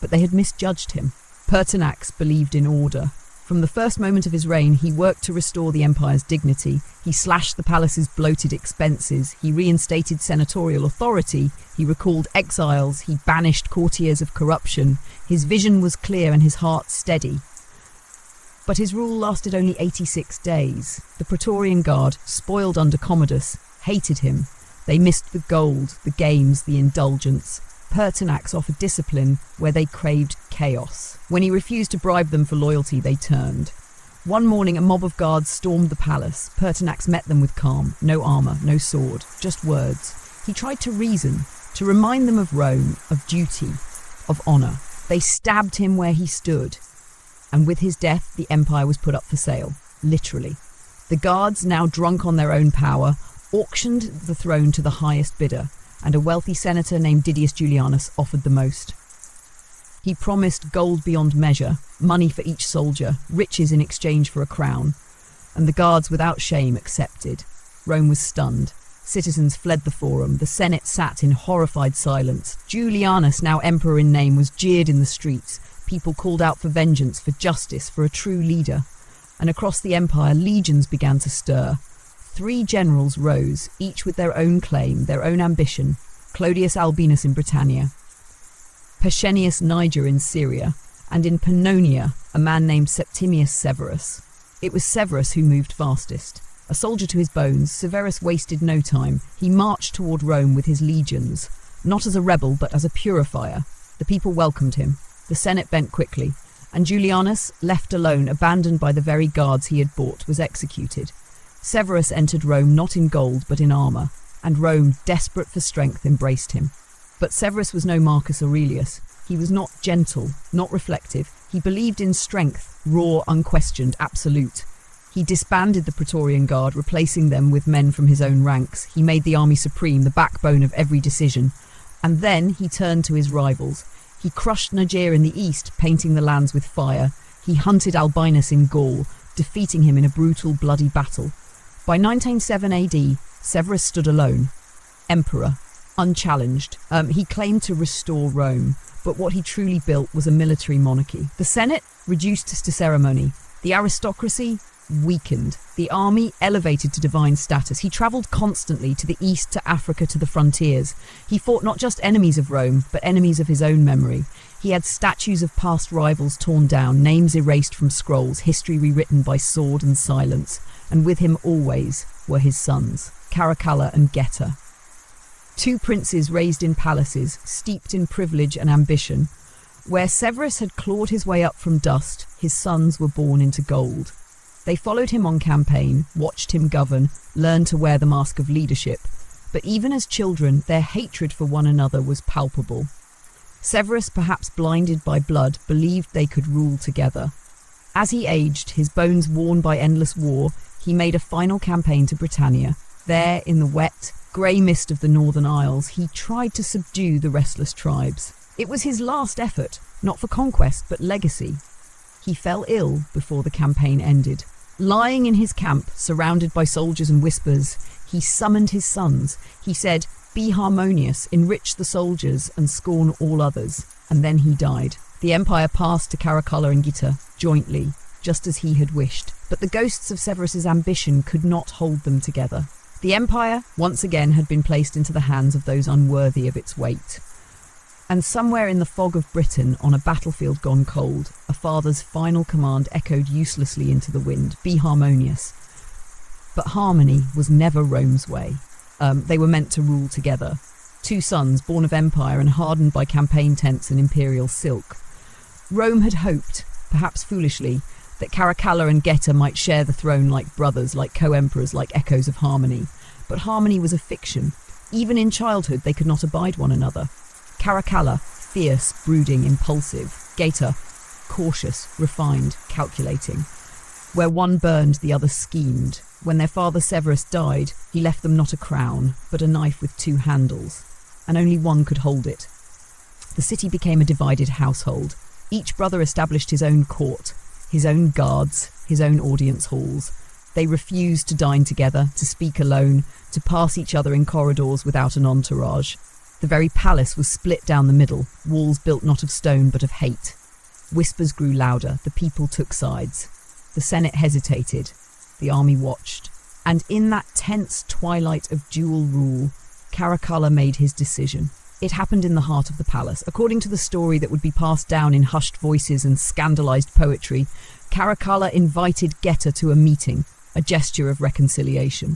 But they had misjudged him. Pertinax believed in order. From the first moment of his reign, he worked to restore the empire's dignity. He slashed the palace's bloated expenses. He reinstated senatorial authority. He recalled exiles. He banished courtiers of corruption. His vision was clear and his heart steady. But his rule lasted only 86 days. The Praetorian Guard, spoiled under Commodus, hated him. They missed the gold, the games, the indulgence. Pertinax offered discipline where they craved chaos. When he refused to bribe them for loyalty, they turned. One morning, a mob of guards stormed the palace. Pertinax met them with calm. No armour, no sword, just words. He tried to reason, to remind them of Rome, of duty, of honour. They stabbed him where he stood. And with his death, the empire was put up for sale, literally. The guards, now drunk on their own power, auctioned the throne to the highest bidder, and a wealthy senator named Didius Julianus offered the most. He promised gold beyond measure, money for each soldier, riches in exchange for a crown, and the guards without shame accepted. Rome was stunned. Citizens fled the forum. The Senate sat in horrified silence. Julianus, now emperor in name, was jeered in the streets. People called out for vengeance, for justice, for a true leader. And across the empire, legions began to stir. 3 generals rose, each with their own claim, their own ambition. Clodius Albinus in Britannia, Pescennius Niger in Syria, and in Pannonia, a man named Septimius Severus. It was Severus who moved fastest. A soldier to his bones, Severus wasted no time. He marched toward Rome with his legions, not as a rebel, but as a purifier. The people welcomed him. The Senate bent quickly, and Julianus, left alone, abandoned by the very guards he had bought, was executed. Severus entered Rome not in gold but in armour, and Rome, desperate for strength, embraced him. But Severus was no Marcus Aurelius. He was not gentle, not reflective. He believed in strength, raw, unquestioned, absolute. He disbanded the Praetorian Guard, replacing them with men from his own ranks. He made the army supreme, the backbone of every decision. And then he turned to his rivals. He crushed Niger in the east, painting the lands with fire. He hunted Albinus in Gaul, defeating him in a brutal, bloody battle. By 997 AD, Severus stood alone, emperor, unchallenged. He claimed to restore Rome, but what he truly built was a military monarchy. The Senate reduced to ceremony. The aristocracy weakened. The army elevated to divine status. He travelled constantly to the east, to Africa, to the frontiers. He fought not just enemies of Rome, but enemies of his own memory. He had statues of past rivals torn down, names erased from scrolls, history rewritten by sword and silence. And with him always were his sons, Caracalla and Geta. 2 princes raised in palaces, steeped in privilege and ambition. Where Severus had clawed his way up from dust, his sons were born into gold. They followed him on campaign, watched him govern, learned to wear the mask of leadership. But even as children, their hatred for one another was palpable. Severus, perhaps blinded by blood, believed they could rule together. As he aged, his bones worn by endless war, he made a final campaign to Britannia. There, in the wet, grey mist of the Northern Isles, he tried to subdue the restless tribes. It was his last effort, not for conquest, but legacy. He fell ill before the campaign ended. Lying in his camp, surrounded by soldiers and whispers, he summoned his sons. He said, "Be harmonious, enrich the soldiers, and scorn all others." And then he died. The empire passed to Caracalla and Geta, jointly, just as he had wished. But the ghosts of Severus's ambition could not hold them together. The empire, once again, had been placed into the hands of those unworthy of its weight. And somewhere in the fog of Britain, on a battlefield gone cold, a father's final command echoed uselessly into the wind, "Be harmonious." But harmony was never Rome's way. They were meant to rule together. 2 sons, born of empire and hardened by campaign tents and imperial silk. Rome had hoped, perhaps foolishly, that Caracalla and Geta might share the throne like brothers, like co-emperors, like echoes of harmony. but harmony was a fiction. Even in childhood, they could not abide one another. Caracalla, fierce, brooding, impulsive. Gaeta, cautious, refined, calculating. Where one burned, the other schemed. When their father Severus died, he left them not a crown, but a knife with two handles, and only one could hold it. The city became a divided household. Each brother established his own court, his own guards, his own audience halls. They refused to dine together, to speak alone, to pass each other in corridors without an entourage. The very palace was split down the middle, walls built not of stone but of hate. Whispers grew louder, the people took sides. The Senate hesitated, the army watched. And in that tense twilight of dual rule, Caracalla made his decision. It happened in the heart of the palace. According to the story that would be passed down in hushed voices and scandalized poetry, Caracalla invited Gaeta to a meeting, a gesture of reconciliation.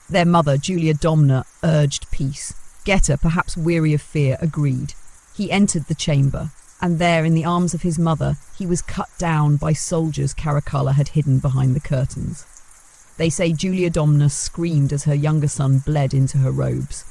Their mother, Julia Domna, urged peace. Gaeta, perhaps weary of fear, agreed. He entered the chamber, and there, in the arms of his mother, he was cut down by soldiers Caracalla had hidden behind the curtains. They say Julia Domna screamed as her younger son bled into her robes.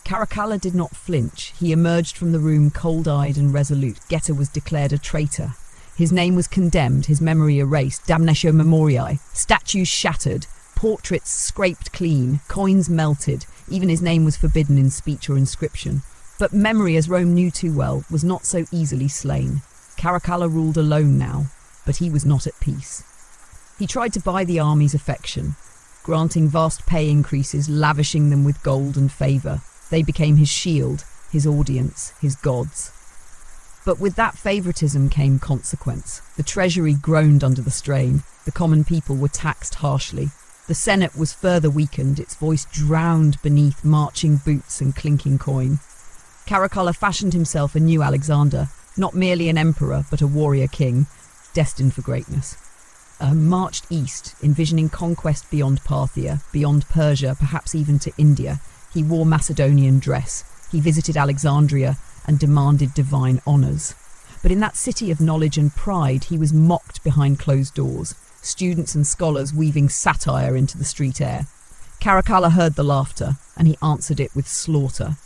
Caracalla did not flinch. He emerged from the room cold-eyed and resolute. Gaeta was declared a traitor. His name was condemned, his memory erased, damnatio memoriae, statues shattered, portraits scraped clean, coins melted, even his name was forbidden in speech or inscription. But memory, as Rome knew too well, was not so easily slain. Caracalla ruled alone now, but he was not at peace. He tried to buy the army's affection, granting vast pay increases, lavishing them with gold and favour. They became his shield, his audience, his gods. But with that favouritism came consequence. The treasury groaned under the strain. The common people were taxed harshly. The Senate was further weakened, its voice drowned beneath marching boots and clinking coin. Caracalla fashioned himself a new Alexander, not merely an emperor, but a warrior king, destined for greatness. Marched east, envisioning conquest beyond Parthia, beyond Persia, perhaps even to India. He wore Macedonian dress. He visited Alexandria and demanded divine honours. But in that city of knowledge and pride, he was mocked behind closed doors, students and scholars weaving satire into the street air. Caracalla heard the laughter, and he answered it with slaughter.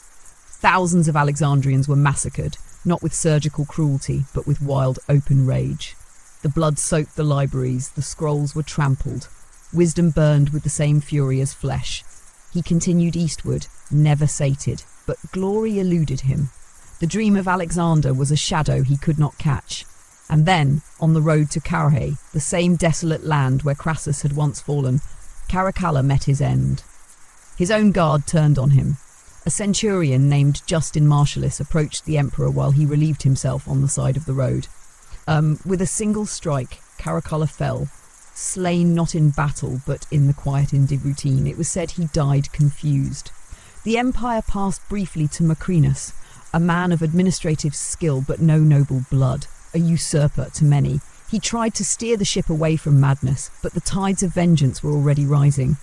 Thousands of Alexandrians were massacred, not with surgical cruelty, but with wild open rage. The blood soaked the libraries, the scrolls were trampled. Wisdom burned with the same fury as flesh. He continued eastward, never sated, but glory eluded him. The dream of Alexander was a shadow he could not catch. And then, on the road to Carrhae, the same desolate land where Crassus had once fallen, Caracalla met his end. His own guard turned on him. A centurion named Justin Marcellus approached the emperor while he relieved himself on the side of the road. With a single strike, Caracalla fell, slain not in battle but in the quiet routine. It was said he died confused. The empire passed briefly to Macrinus, a man of administrative skill but no noble blood, a usurper to many. He tried to steer the ship away from madness, but the tides of vengeance were already rising.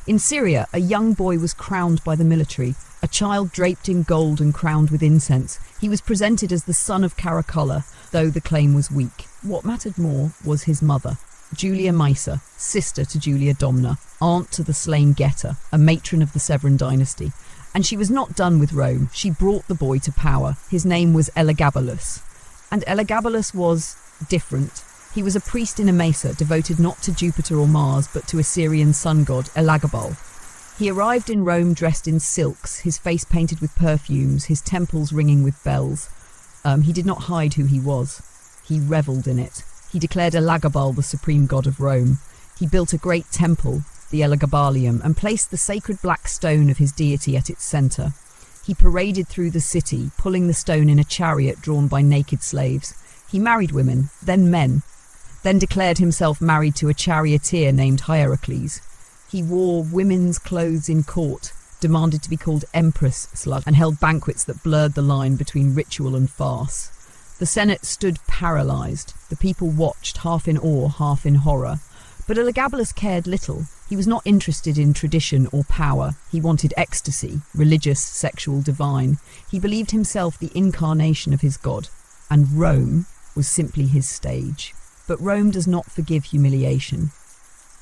In Syria, a young boy was crowned by the military, a child draped in gold and crowned with incense. He was presented as the son of Caracalla, though the claim was weak. What mattered more was his mother, Julia Maesa, sister to Julia Domna, aunt to the slain Gaeta, a matron of the Severan dynasty. And she was not done with Rome. She brought the boy to power. His name was Elagabalus. And Elagabalus was different. He was a priest in Emesa, devoted not to Jupiter or Mars, but to Assyrian sun god Elagabal. He arrived in Rome dressed in silks, his face painted with perfumes, his temples ringing with bells. He did not hide who he was. He revelled in it. He declared Elagabal the supreme god of Rome. He built a great temple, the Elagabalium, and placed the sacred black stone of his deity at its centre. He paraded through the city, pulling the stone in a chariot drawn by naked slaves. He married women, then men, then declared himself married to a charioteer named Hierocles. He wore women's clothes in court, demanded to be called Empress Slut, and held banquets that blurred the line between ritual and farce. The Senate stood paralysed. The people watched, half in awe, half in horror. But Elagabalus cared little. He was not interested in tradition or power. He wanted ecstasy, religious, sexual, divine. He believed himself the incarnation of his god, and Rome was simply his stage. But Rome does not forgive humiliation.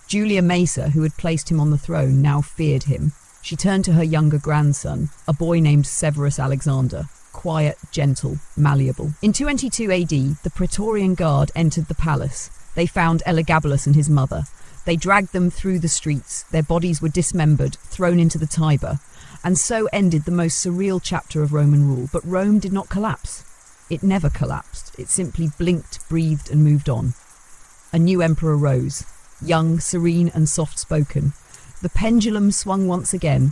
Julia Maesa, who had placed him on the throne, now feared him. She turned to her younger grandson, a boy named Severus Alexander, quiet, gentle, malleable. In 222 AD, the Praetorian Guard entered the palace. They found Elagabalus and his mother. They dragged them through the streets. Their bodies were dismembered, thrown into the Tiber. And so ended the most surreal chapter of Roman rule. But Rome did not collapse. It never collapsed. It simply blinked, breathed, and moved on. A new emperor rose, young, serene, and soft-spoken. The pendulum swung once again,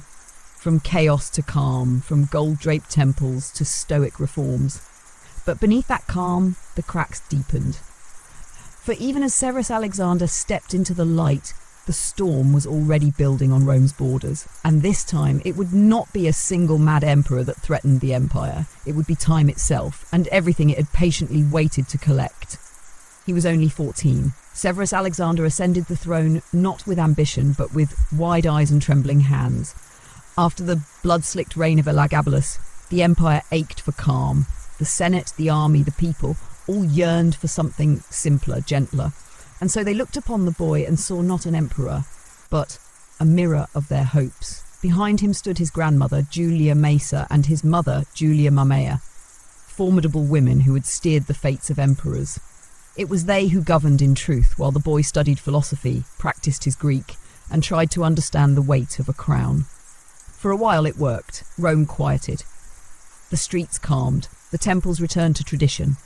from chaos to calm, from gold-draped temples to stoic reforms. But beneath that calm, the cracks deepened. For even as Severus Alexander stepped into the light, the storm was already building on Rome's borders. And this time, it would not be a single mad emperor that threatened the empire. It would be time itself, and everything it had patiently waited to collect. He was only 14. Severus Alexander ascended the throne not with ambition, but with wide eyes and trembling hands. After the blood-slicked reign of Elagabalus, the empire ached for calm. The Senate, the army, the people, all yearned for something simpler, gentler. And so they looked upon the boy and saw not an emperor, but a mirror of their hopes. Behind him stood his grandmother, Julia Maesa, and his mother, Julia Mamaea, formidable women who had steered the fates of emperors. It was they who governed in truth, while the boy studied philosophy, practiced his Greek, and tried to understand the weight of a crown. For a while it worked. Rome quieted. The streets calmed. The temples returned to tradition.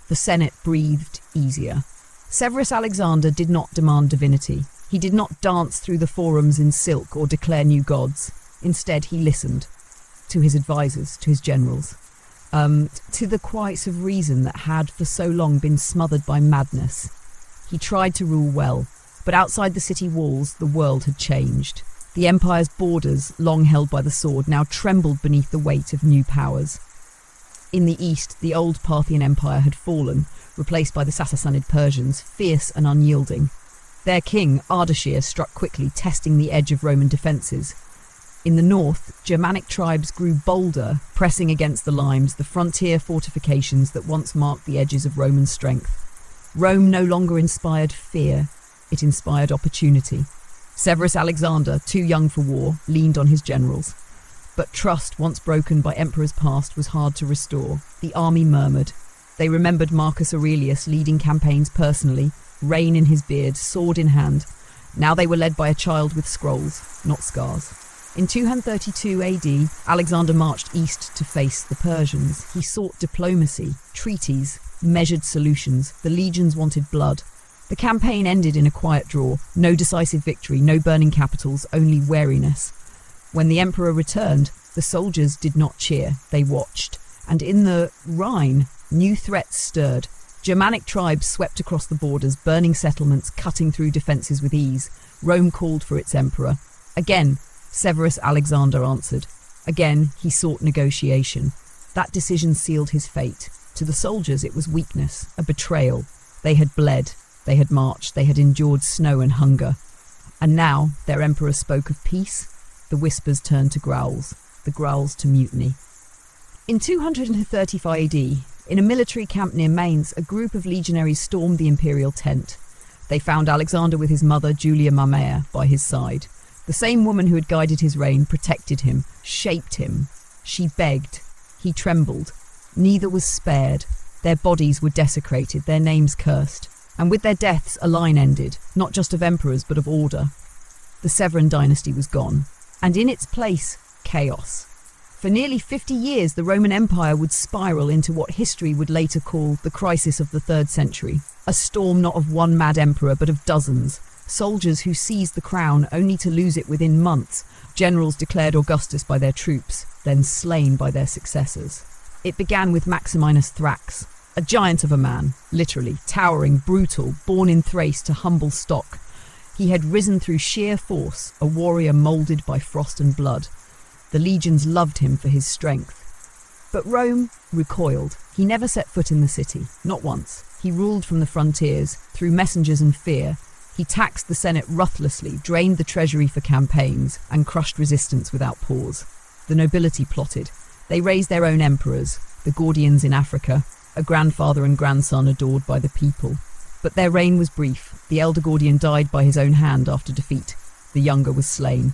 The Senate breathed easier. Severus Alexander did not demand divinity. He did not dance through the forums in silk or declare new gods. Instead, he listened to his advisors, to his generals, to the quiets of reason that had for so long been smothered by madness. He tried to rule well, but outside the city walls, the world had changed. The empire's borders, long held by the sword, now trembled beneath the weight of new powers. In the east, the old Parthian Empire had fallen, replaced by the Sassanid Persians, fierce and unyielding. Their king, Ardashir, struck quickly, testing the edge of Roman defences. In the north, Germanic tribes grew bolder, pressing against the limes, the frontier fortifications that once marked the edges of Roman strength. Rome no longer inspired fear, it inspired opportunity. Severus Alexander, too young for war, leaned on his generals. But trust, once broken by emperors past, was hard to restore. The army murmured. They remembered Marcus Aurelius leading campaigns personally, rein in his beard, sword in hand. Now they were led by a child with scrolls, not scars. In 232 AD, Alexander marched east to face the Persians. He sought diplomacy, treaties, measured solutions. The legions wanted blood. The campaign ended in a quiet draw. No decisive victory, no burning capitals, only wariness. When the emperor returned, the soldiers did not cheer. They watched. And in the Rhine, new threats stirred. Germanic tribes swept across the borders, burning settlements, cutting through defences with ease. Rome called for its emperor. Again, Severus Alexander answered. Again, he sought negotiation. That decision sealed his fate. To the soldiers, it was weakness, a betrayal. They had bled, they had marched, they had endured snow and hunger. And now, their emperor spoke of peace. The whispers turned to growls, the growls to mutiny. In 235 AD, in a military camp near Mainz, a group of legionaries stormed the imperial tent. They found Alexander with his mother, Julia Mamaea, by his side. The same woman who had guided his reign protected him, shaped him. She begged. He trembled. Neither was spared. Their bodies were desecrated, their names cursed. And with their deaths, a line ended, not just of emperors, but of order. The Severan dynasty was gone. And in its place, chaos. For nearly 50 years, the Roman Empire would spiral into what history would later call the crisis of the 3rd century. A storm not of one mad emperor, but of dozens. Soldiers who seized the crown only to lose it within months. Generals declared Augustus by their troops, then slain by their successors. It began with Maximinus Thrax, a giant of a man, literally, towering, brutal, born in Thrace to humble stock. He had risen through sheer force, a warrior moulded by frost and blood. The legions loved him for his strength. But Rome recoiled. He never set foot in the city, not once. He ruled from the frontiers, through messengers and fear. He taxed the Senate ruthlessly, drained the treasury for campaigns, and crushed resistance without pause. The nobility plotted. They raised their own emperors, the Gordians in Africa, a grandfather and grandson adored by the people. But their reign was brief. The elder Gordian died by his own hand after defeat. The younger was slain.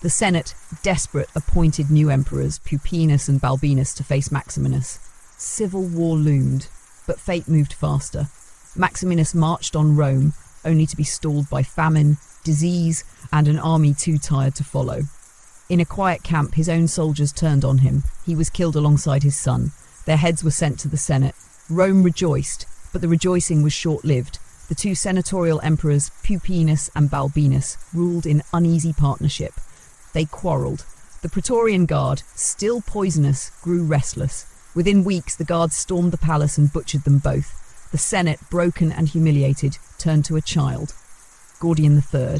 The Senate, desperate, appointed new emperors, Pupienus and Balbinus, to face Maximinus. Civil war loomed, but fate moved faster. Maximinus marched on Rome, only to be stalled by famine, disease, and an army too tired to follow. In a quiet camp, his own soldiers turned on him. He was killed alongside his son. Their heads were sent to the Senate. Rome rejoiced, but the rejoicing was short-lived. The two senatorial emperors, Pupienus and Balbinus, ruled in uneasy partnership. They quarrelled. The Praetorian Guard, still poisonous, grew restless. Within weeks, the guards stormed the palace and butchered them both. The Senate, broken and humiliated, turned to a child, Gordian III.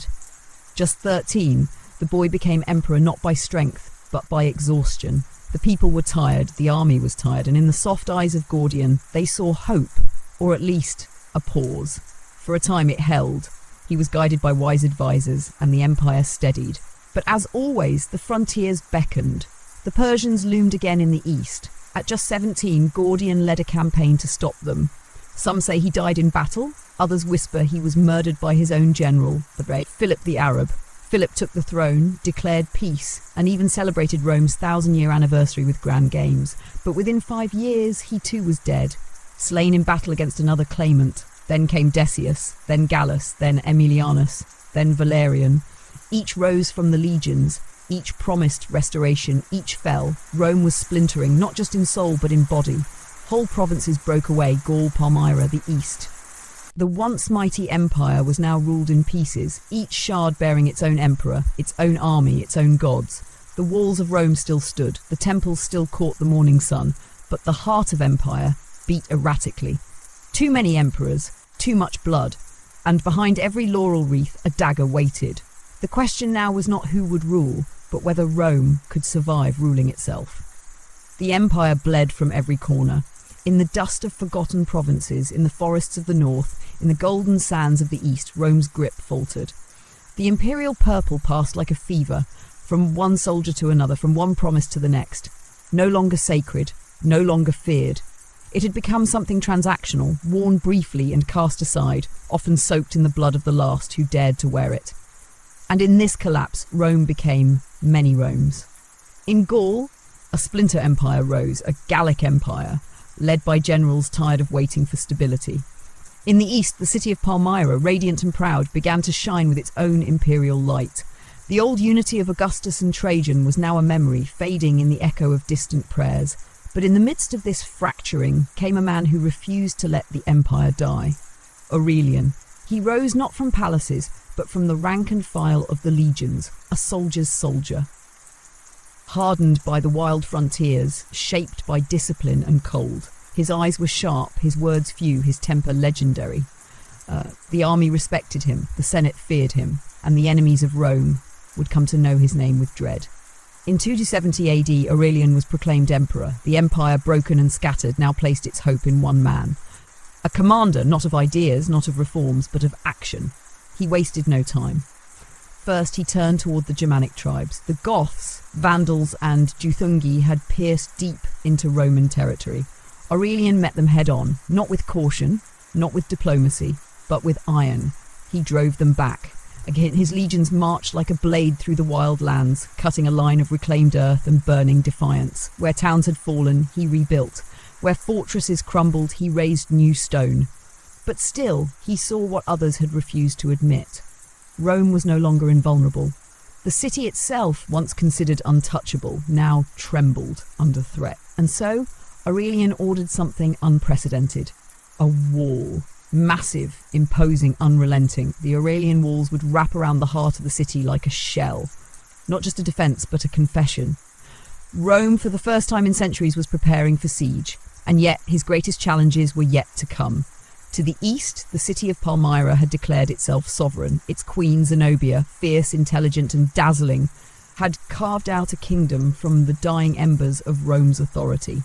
Just 13, the boy became emperor not by strength, but by exhaustion. The people were tired, the army was tired, and in the soft eyes of Gordian, they saw hope, or at least a pause. For a time it held. He was guided by wise advisors, and the empire steadied. But as always, the frontiers beckoned. The Persians loomed again in the east. At just 17, Gordian led a campaign to stop them. Some say he died in battle, others whisper he was murdered by his own general, Philip the Arab. Philip took the throne, declared peace, and even celebrated Rome's 1,000-year anniversary with grand games. But within 5 years, he too was dead, slain in battle against another claimant. Then came Decius, then Gallus, then Aemilianus, then Valerian. Each rose from the legions, each promised restoration, each fell. Rome was splintering, not just in soul but in body. Whole provinces broke away, Gaul, Palmyra, the east. The once mighty empire was now ruled in pieces, each shard bearing its own emperor, its own army, its own gods. The walls of Rome still stood, the temples still caught the morning sun, but the heart of empire beat erratically. Too many emperors, too much blood, and behind every laurel wreath a dagger waited. The question now was not who would rule, but whether Rome could survive ruling itself. The empire bled from every corner. In the dust of forgotten provinces, in the forests of the north, in the golden sands of the east, Rome's grip faltered. The imperial purple passed like a fever, from one soldier to another, from one promise to the next. No longer sacred, no longer feared. It had become something transactional, worn briefly and cast aside, often soaked in the blood of the last who dared to wear it. And in this collapse, Rome became many Romes. In Gaul, a splinter empire rose, a Gallic empire, led by generals tired of waiting for stability. In the east, the city of Palmyra, radiant and proud, began to shine with its own imperial light. The old unity of Augustus and Trajan was now a memory, fading in the echo of distant prayers. But in the midst of this fracturing came a man who refused to let the empire die. Aurelian. He rose not from palaces, but from the rank and file of the legions, a soldier's soldier. Hardened by the wild frontiers, shaped by discipline and cold. His eyes were sharp, his words few, his temper legendary. The army respected him, the Senate feared him, and the enemies of Rome would come to know his name with dread. In 270 AD, Aurelian was proclaimed emperor. The empire, broken and scattered, now placed its hope in one man. A commander, not of ideas, not of reforms, but of action. He wasted no time. First, he turned toward the Germanic tribes. The Goths, Vandals, and Juthungi had pierced deep into Roman territory. Aurelian met them head-on, not with caution, not with diplomacy, but with iron. He drove them back. Again, his legions marched like a blade through the wild lands, cutting a line of reclaimed earth and burning defiance. Where towns had fallen, he rebuilt. Where fortresses crumbled, he raised new stone. But still, he saw what others had refused to admit. Rome was no longer invulnerable. The city itself, once considered untouchable, now trembled under threat. And so, Aurelian ordered something unprecedented. A wall. Massive, imposing, unrelenting. The Aurelian walls would wrap around the heart of the city like a shell. Not just a defence, but a confession. Rome, for the first time in centuries, was preparing for siege. And yet, his greatest challenges were yet to come. To the east, the city of Palmyra had declared itself sovereign. Its queen, Zenobia, fierce, intelligent, and dazzling, had carved out a kingdom from the dying embers of Rome's authority.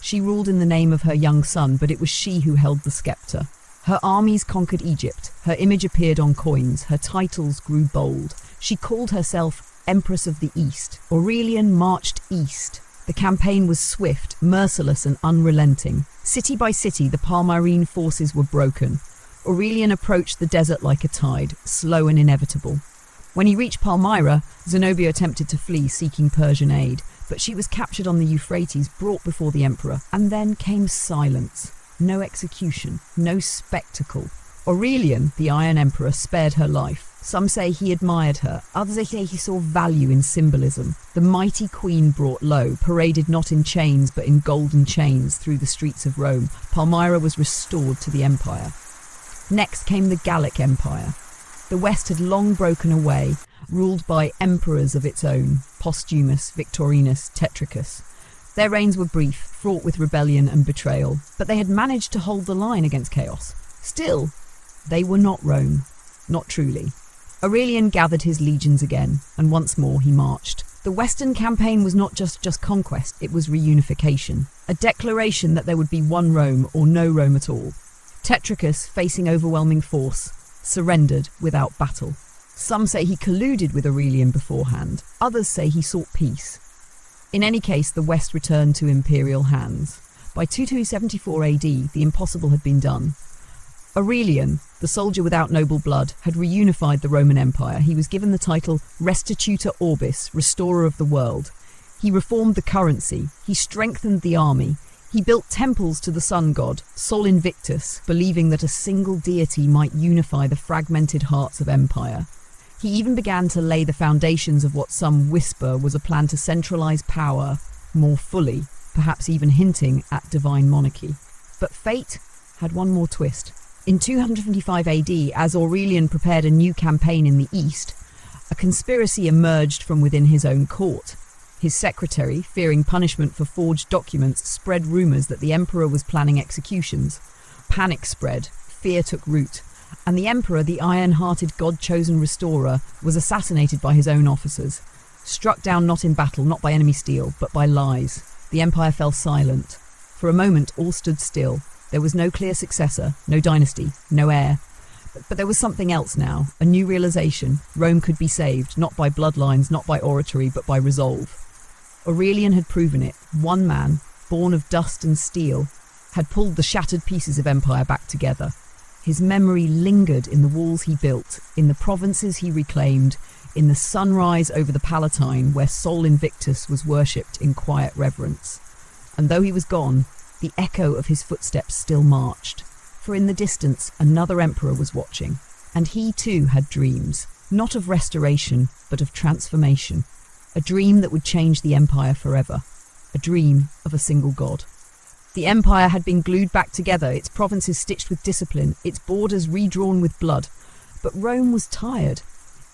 She ruled in the name of her young son, but it was she who held the sceptre. Her armies conquered Egypt. Her image appeared on coins. Her titles grew bold. She called herself Empress of the East. Aurelian marched east. The campaign was swift, merciless, and unrelenting. City by city, the Palmyrene forces were broken. Aurelian approached the desert like a tide, slow and inevitable. When he reached Palmyra, Zenobia attempted to flee, seeking Persian aid, but she was captured on the Euphrates, brought before the emperor, and then came silence. No execution, no spectacle. Aurelian, the Iron Emperor, spared her life. Some say he admired her, others say he saw value in symbolism. The mighty queen brought low, paraded not in chains but in golden chains through the streets of Rome. Palmyra was restored to the empire. Next came the Gallic Empire. The West had long broken away, ruled by emperors of its own, Postumus, Victorinus, Tetricus. Their reigns were brief, fraught with rebellion and betrayal, but they had managed to hold the line against chaos. Still, they were not Rome, not truly. Aurelian gathered his legions again, and once more he marched. The Western campaign was not just conquest, it was reunification. A declaration that there would be one Rome or no Rome at all. Tetricus, facing overwhelming force, surrendered without battle. Some say he colluded with Aurelian beforehand, others say he sought peace. In any case, the West returned to imperial hands. By 2274 AD, the impossible had been done. Aurelian, the soldier without noble blood, had reunified the Roman Empire. He was given the title Restitutor Orbis, Restorer of the World. He reformed the currency. He strengthened the army. He built temples to the sun god, Sol Invictus, believing that a single deity might unify the fragmented hearts of empire. He even began to lay the foundations of what some whisper was a plan to centralize power more fully, perhaps even hinting at divine monarchy. But fate had one more twist. In 255 AD, as Aurelian prepared a new campaign in the east, a conspiracy emerged from within his own court. His secretary, fearing punishment for forged documents, spread rumours that the emperor was planning executions. Panic spread, fear took root, and the emperor, the iron-hearted God-chosen restorer, was assassinated by his own officers. Struck down not in battle, not by enemy steel, but by lies. The empire fell silent. For a moment, all stood still. There was no clear successor, no dynasty, no heir. But there was something else now, a new realization. Rome could be saved, not by bloodlines, not by oratory, but by resolve. Aurelian had proven it. One man, born of dust and steel, had pulled the shattered pieces of empire back together. His memory lingered in the walls he built, in the provinces he reclaimed, in the sunrise over the Palatine where Sol Invictus was worshipped in quiet reverence. And though he was gone, the echo of his footsteps still marched, for in the distance another emperor was watching, and he too had dreams, not of restoration, but of transformation, a dream that would change the empire forever, a dream of a single god. The empire had been glued back together, its provinces stitched with discipline, its borders redrawn with blood, but Rome was tired.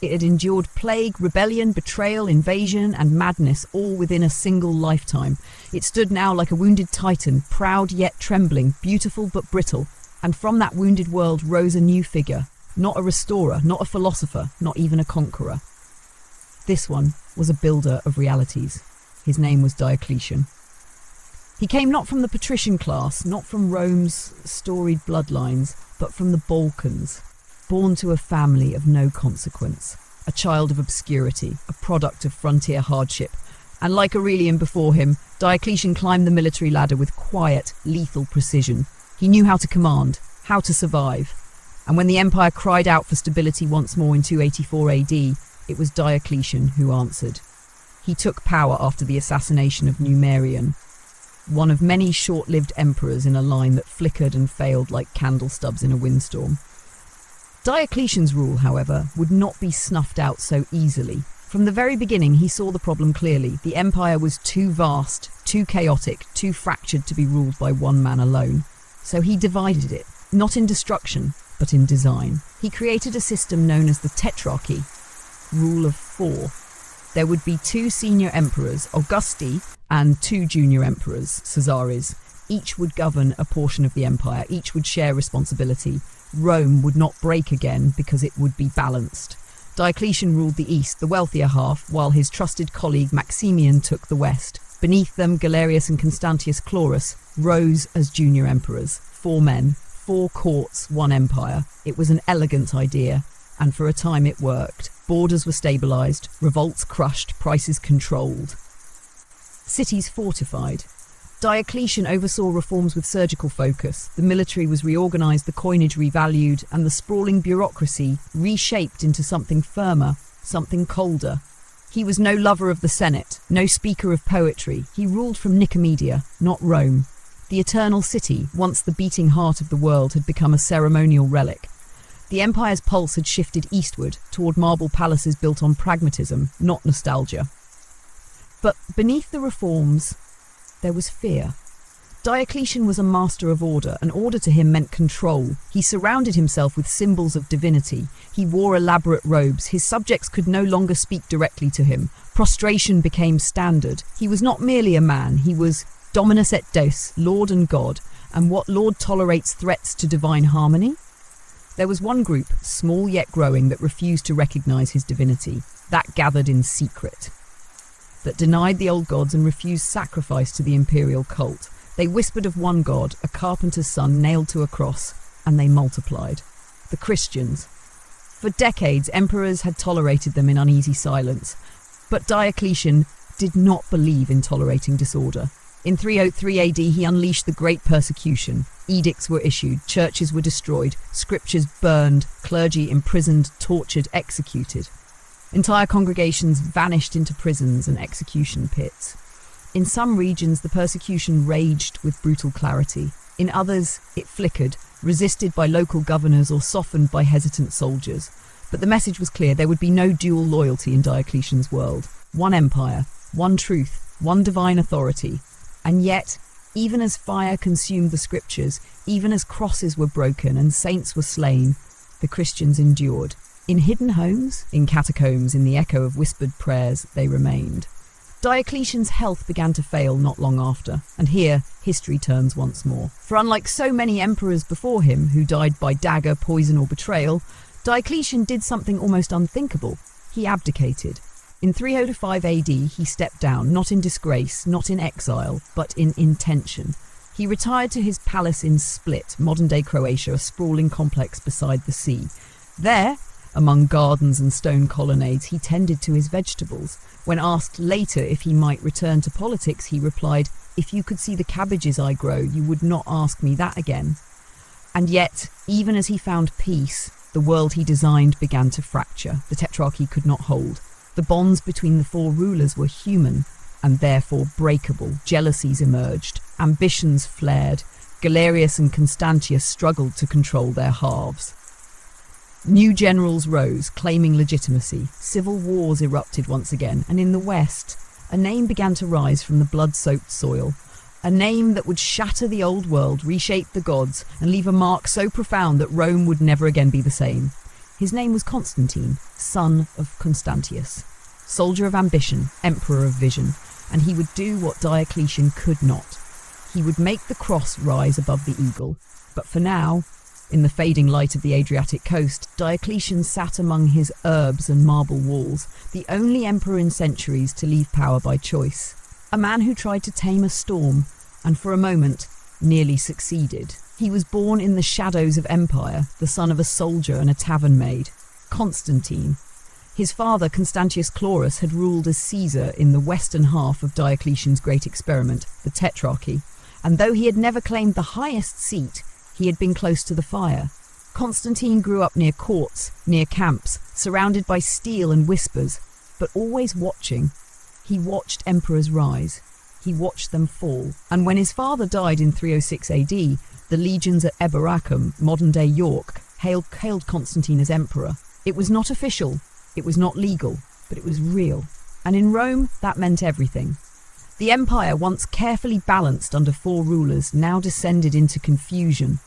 It had endured plague, rebellion, betrayal, invasion, and madness, all within a single lifetime. It stood now like a wounded titan, proud yet trembling, beautiful but brittle. And from that wounded world rose a new figure, not a restorer, not a philosopher, not even a conqueror. This one was a builder of realities. His name was Diocletian. He came not from the patrician class, not from Rome's storied bloodlines, but from the Balkans. Born to a family of no consequence, a child of obscurity, a product of frontier hardship, and like Aurelian before him, Diocletian climbed the military ladder with quiet, lethal precision. He knew how to command, how to survive, and when the empire cried out for stability once more in 284 AD, it was Diocletian who answered. He took power after the assassination of Numerian, one of many short-lived emperors in a line that flickered and failed like candle stubs in a windstorm. Diocletian's rule, however, would not be snuffed out so easily. From the very beginning, he saw the problem clearly. The empire was too vast, too chaotic, too fractured to be ruled by one man alone. So he divided it, not in destruction, but in design. He created a system known as the Tetrarchy, rule of 4. There would be 2 senior emperors, Augusti, and 2 junior emperors, Caesares. Each would govern a portion of the empire, each would share responsibility. Rome would not break again because it would be balanced. Diocletian ruled the east, the wealthier half, while his trusted colleague Maximian took the west. Beneath them, Galerius and Constantius Chlorus rose as junior emperors. 4 men, 4 courts, 1 empire. It was an elegant idea, and for a time it worked. Borders were stabilised, revolts crushed, prices controlled. Cities fortified. Diocletian oversaw reforms with surgical focus. The military was reorganised, the coinage revalued, and the sprawling bureaucracy reshaped into something firmer, something colder. He was no lover of the Senate, no speaker of poetry. He ruled from Nicomedia, not Rome. The eternal city, once the beating heart of the world, had become a ceremonial relic. The empire's pulse had shifted eastward, toward marble palaces built on pragmatism, not nostalgia. But beneath the reforms, there was fear. Diocletian was a master of order, and order to him meant control. He surrounded himself with symbols of divinity. He wore elaborate robes. His subjects could no longer speak directly to him. Prostration became standard. He was not merely a man, he was Dominus et Deus, Lord and God. And what Lord tolerates threats to divine harmony? There was one group, small yet growing, that refused to recognize his divinity. That gathered in secret. That denied the old gods and refused sacrifice to the imperial cult. They whispered of one God, a carpenter's son nailed to a cross, and they multiplied. The Christians. For decades, emperors had tolerated them in uneasy silence. But Diocletian did not believe in tolerating disorder. In 303 AD, he unleashed the Great Persecution. Edicts were issued, churches were destroyed, scriptures burned, clergy imprisoned, tortured, executed. Entire congregations vanished into prisons and execution pits. In some regions, the persecution raged with brutal clarity. In others, it flickered, resisted by local governors or softened by hesitant soldiers. But the message was clear: there would be no dual loyalty in Diocletian's world. One empire, one truth, one divine authority. And yet, even as fire consumed the scriptures, even as crosses were broken and saints were slain, the Christians endured. In hidden homes, in catacombs, in the echo of whispered prayers, they remained. Diocletian's health began to fail not long after, and here history turns once more. For unlike so many emperors before him, who died by dagger, poison or betrayal, Diocletian did something almost unthinkable. He abdicated. In 305 AD, he stepped down, not in disgrace, not in exile, but in intention. He retired to his palace in Split, modern-day Croatia, a sprawling complex beside the sea. There, among gardens and stone colonnades, he tended to his vegetables. When asked later if he might return to politics, he replied, "If you could see the cabbages I grow, you would not ask me that again." And yet, even as he found peace, the world he designed began to fracture. The tetrarchy could not hold. The bonds between the four rulers were human and therefore breakable. Jealousies emerged. Ambitions flared. Galerius and Constantius struggled to control their halves. New generals rose, claiming legitimacy. Civil wars erupted once again, and in the West, a name began to rise from the blood-soaked soil. A name that would shatter the old world, reshape the gods, and leave a mark so profound that Rome would never again be the same. His name was Constantine, son of Constantius. Soldier of ambition, emperor of vision, and he would do what Diocletian could not. He would make the cross rise above the eagle. But for now, in the fading light of the Adriatic coast, Diocletian sat among his herbs and marble walls, the only emperor in centuries to leave power by choice. A man who tried to tame a storm, and for a moment, nearly succeeded. He was born in the shadows of empire, the son of a soldier and a tavern maid. Constantine. His father, Constantius Chlorus, had ruled as Caesar in the western half of Diocletian's great experiment, the Tetrarchy, and though he had never claimed the highest seat, he had been close to the fire. Constantine grew up near courts, near camps, surrounded by steel and whispers, but always watching. He watched emperors rise. He watched them fall. And when his father died in 306 AD, the legions at Eboracum, modern-day York, hailed Constantine as emperor. It was not official, it was not legal, but it was real. And in Rome, that meant everything. The empire, once carefully balanced under four rulers, now descended into confusion.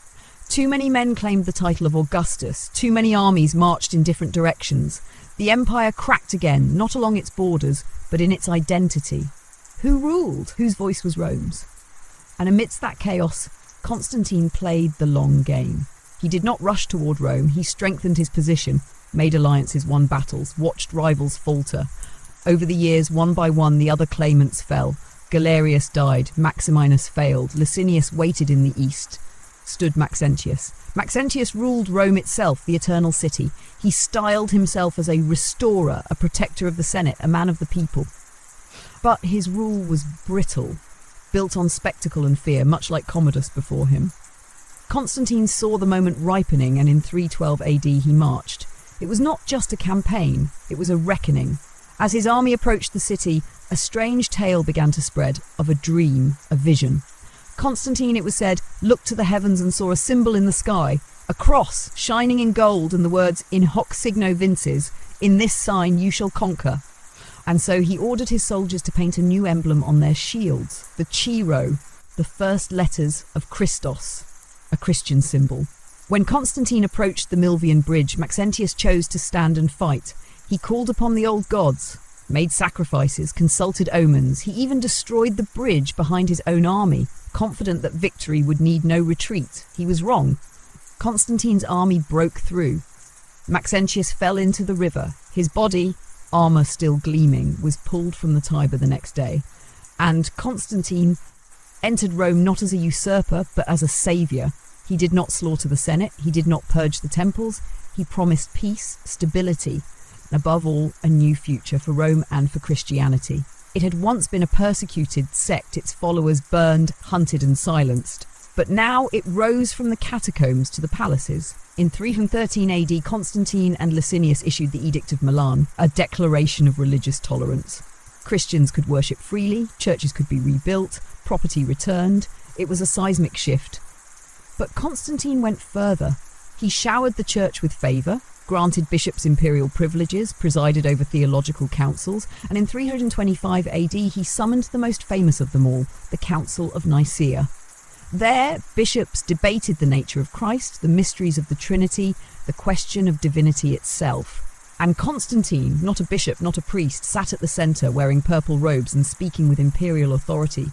Too many men claimed the title of Augustus. Too many armies marched in different directions. The empire cracked again, not along its borders, but in its identity. Who ruled? Whose voice was Rome's? And amidst that chaos, Constantine played the long game. He did not rush toward Rome. He strengthened his position, made alliances, won battles, watched rivals falter. Over the years, one by one, the other claimants fell. Galerius died, Maximinus failed, Licinius waited in the east. Stood Maxentius. Maxentius ruled Rome itself, the eternal city. He styled himself as a restorer, a protector of the Senate, a man of the people. But his rule was brittle, built on spectacle and fear, much like Commodus before him. Constantine saw the moment ripening, and in 312 AD he marched. It was not just a campaign, it was a reckoning. As his army approached the city, a strange tale began to spread of a dream, a vision. Constantine, it was said, looked to the heavens and saw a symbol in the sky, a cross shining in gold and the words "In hoc signo vinces," "In this sign you shall conquer." And so he ordered his soldiers to paint a new emblem on their shields, the Chiro, the first letters of Christos, a Christian symbol. When Constantine approached the Milvian bridge, Maxentius chose to stand and fight. He called upon the old gods, made sacrifices, consulted omens. He even destroyed the bridge behind his own army, confident that victory would need no retreat. He was wrong. Constantine's army broke through. Maxentius fell into the river. His body, armour still gleaming, was pulled from the Tiber the next day. And Constantine entered Rome not as a usurper, but as a saviour. He did not slaughter the Senate. He did not purge the temples. He promised peace, stability, and above all, a new future for Rome and for Christianity. It had once been a persecuted sect, its followers burned, hunted and silenced. But now it rose from the catacombs to the palaces. In 313 AD, Constantine and Licinius issued the Edict of Milan, a declaration of religious tolerance. Christians could worship freely, churches could be rebuilt, property returned. It was a seismic shift. But Constantine went further. He showered the church with favour, granted bishops imperial privileges, presided over theological councils, and in 325 AD he summoned the most famous of them all, the Council of Nicaea. There, bishops debated the nature of Christ, the mysteries of the Trinity, the question of divinity itself. And Constantine, not a bishop, not a priest, sat at the centre wearing purple robes and speaking with imperial authority.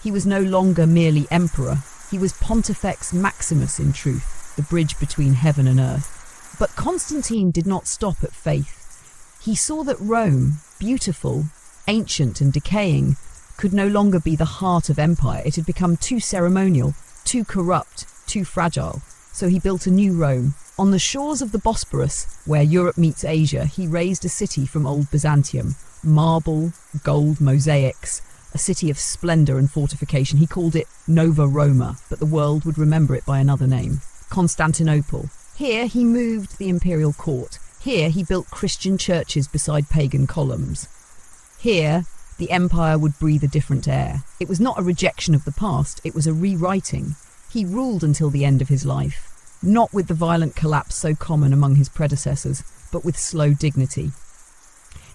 He was no longer merely emperor. He was Pontifex Maximus in truth, the bridge between heaven and earth. But Constantine did not stop at faith. He saw that Rome, beautiful, ancient and decaying, could no longer be the heart of empire. It had become too ceremonial, too corrupt, too fragile. So he built a new Rome. On the shores of the Bosporus, where Europe meets Asia, he raised a city from old Byzantium. Marble, gold, mosaics, a city of splendour and fortification. He called it Nova Roma, but the world would remember it by another name, Constantinople. Here he moved the imperial court. Here he built Christian churches beside pagan columns. Here the empire would breathe a different air. It was not a rejection of the past, it was a rewriting. He ruled until the end of his life, not with the violent collapse so common among his predecessors, but with slow dignity.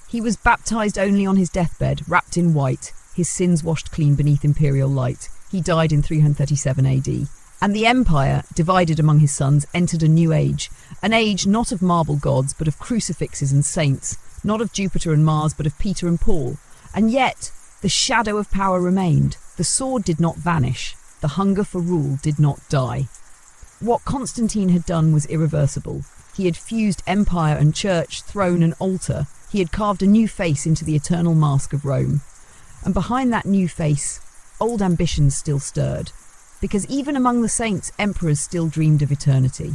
He was baptized only on his deathbed, wrapped in white, his sins washed clean beneath imperial light. He died in 337 AD. And the empire, divided among his sons, entered a new age. An age not of marble gods, but of crucifixes and saints, not of Jupiter and Mars, but of Peter and Paul. And yet, the shadow of power remained. The sword did not vanish. The hunger for rule did not die. What Constantine had done was irreversible. He had fused empire and church, throne and altar. He had carved a new face into the eternal mask of Rome. And behind that new face, old ambitions still stirred. Because even among the saints, emperors still dreamed of eternity.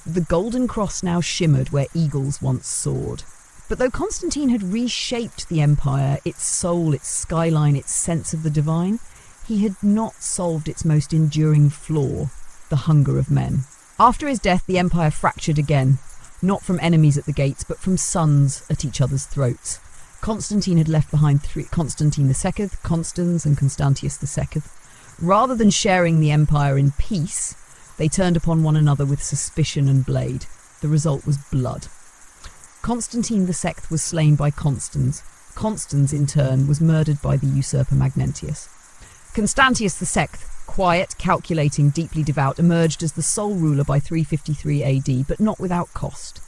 The golden cross now shimmered where eagles once soared. But though Constantine had reshaped the empire, its soul, its skyline, its sense of the divine, he had not solved its most enduring flaw, the hunger of men. After his death, the empire fractured again, not from enemies at the gates, but from sons at each other's throats. Constantine had left behind Constantine II, Constans and Constantius II. Rather than sharing the empire in peace, they turned upon one another with suspicion and blade. The result was blood. Constantine VI was slain by Constans. Constans, in turn, was murdered by the usurper Magnentius. Constantius II, quiet, calculating, deeply devout, emerged as the sole ruler by 353 AD, but not without cost.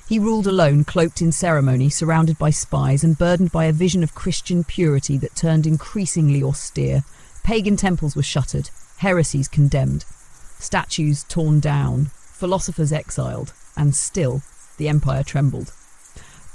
He ruled alone, cloaked in ceremony, surrounded by spies, and burdened by a vision of Christian purity that turned increasingly austere. Pagan temples were shuttered, heresies condemned, statues torn down, philosophers exiled, and still the empire trembled.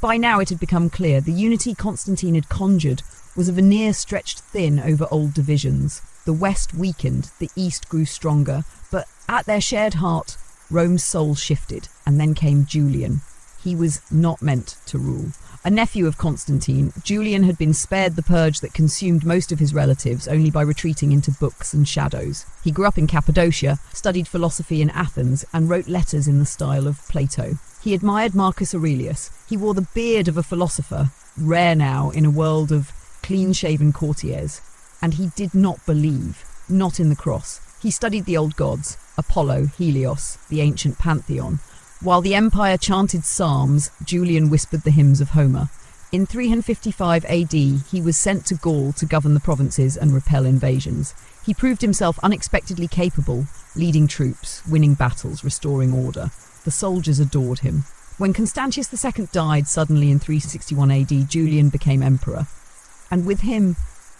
By now it had become clear the unity Constantine had conjured was a veneer stretched thin over old divisions. The West weakened, the East grew stronger, but at their shared heart, Rome's soul shifted, and then came Julian. He was not meant to rule. A nephew of Constantine, Julian had been spared the purge that consumed most of his relatives only by retreating into books and shadows. He grew up in Cappadocia, studied philosophy in Athens, and wrote letters in the style of Plato. He admired Marcus Aurelius. He wore the beard of a philosopher, rare now in a world of clean-shaven courtiers. And he did not believe, not in the cross. He studied the old gods, Apollo, Helios, the ancient pantheon. While the empire chanted psalms, Julian whispered the hymns of Homer. In 355 AD, he was sent to Gaul to govern the provinces and repel invasions. He proved himself unexpectedly capable, leading troops, winning battles, restoring order. The soldiers adored him. When Constantius II died suddenly in 361 AD, Julian became emperor. And with him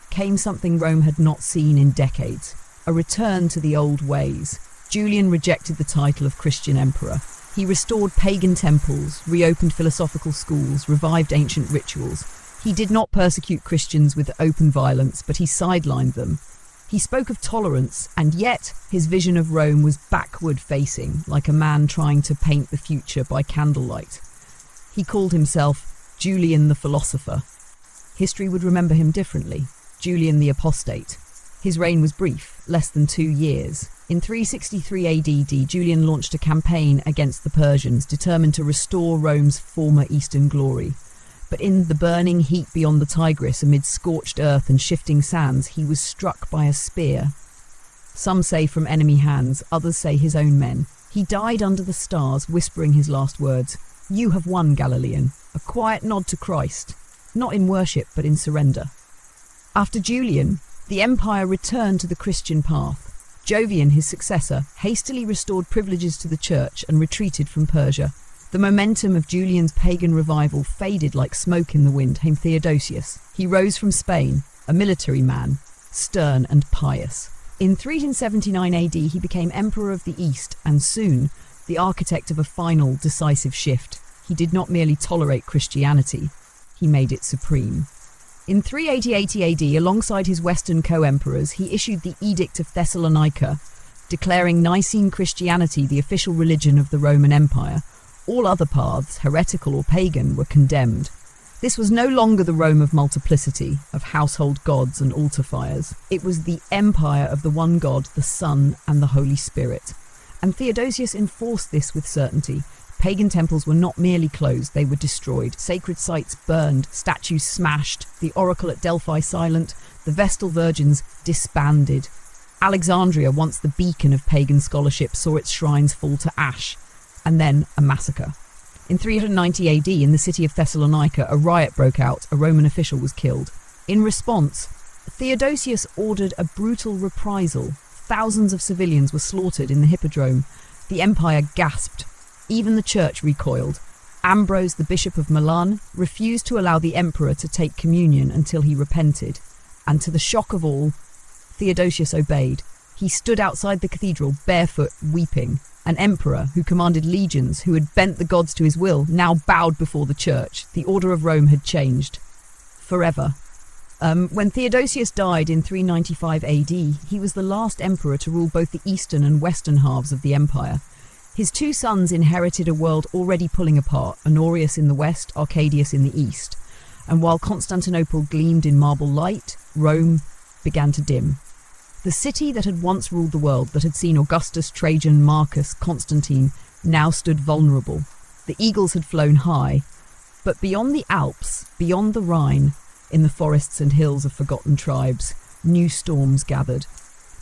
came something Rome had not seen in decades, a return to the old ways. Julian rejected the title of Christian emperor. He restored pagan temples, reopened philosophical schools, revived ancient rituals. He did not persecute Christians with open violence, but he sidelined them. He spoke of tolerance, and yet his vision of Rome was backward-facing, like a man trying to paint the future by candlelight. He called himself Julian the Philosopher. History would remember him differently. Julian the Apostate. His reign was brief, less than 2 years. In 363 AD, Julian launched a campaign against the Persians, determined to restore Rome's former eastern glory. But in the burning heat beyond the Tigris, amid scorched earth and shifting sands, he was struck by a spear. Some say from enemy hands, others say his own men. He died under the stars, whispering his last words, "You have won, Galilean," a quiet nod to Christ, not in worship but in surrender. After Julian, the empire returned to the Christian path. Jovian, his successor, hastily restored privileges to the church and retreated from Persia. The momentum of Julian's pagan revival faded like smoke in the wind. Came Theodosius. He rose from Spain, a military man, stern and pious. In 379 AD, he became emperor of the East and soon the architect of a final, decisive shift. He did not merely tolerate Christianity, he made it supreme. In 380 AD, alongside his Western co-emperors, he issued the Edict of Thessalonica, declaring Nicene Christianity the official religion of the Roman Empire. All other paths, heretical or pagan, were condemned. This was no longer the Rome of multiplicity, of household gods and altar fires. It was the empire of the one God, the Son, and the Holy Spirit. And Theodosius enforced this with certainty. Pagan temples were not merely closed, they were destroyed. Sacred sites burned, statues smashed, the oracle at Delphi silent, the Vestal virgins disbanded. Alexandria, once the beacon of pagan scholarship, saw its shrines fall to ash. And then a massacre. In 390 AD, in the city of Thessalonica, a riot broke out. A Roman official was killed. In response, Theodosius ordered a brutal reprisal. Thousands of civilians were slaughtered in the Hippodrome. The empire gasped. Even the church recoiled. Ambrose, the bishop of Milan, refused to allow the emperor to take communion until he repented. And to the shock of all, Theodosius obeyed. He stood outside the cathedral, barefoot, weeping. An emperor who commanded legions, who had bent the gods to his will, now bowed before the church. The order of Rome had changed. Forever. When Theodosius died in 395 AD, he was the last emperor to rule both the eastern and western halves of the empire. His 2 sons inherited a world already pulling apart, Honorius in the west, Arcadius in the east. And while Constantinople gleamed in marble light, Rome began to dim. The city that had once ruled the world, that had seen Augustus, Trajan, Marcus, Constantine, now stood vulnerable. The eagles had flown high, but beyond the Alps, beyond the Rhine, in the forests and hills of forgotten tribes, new storms gathered.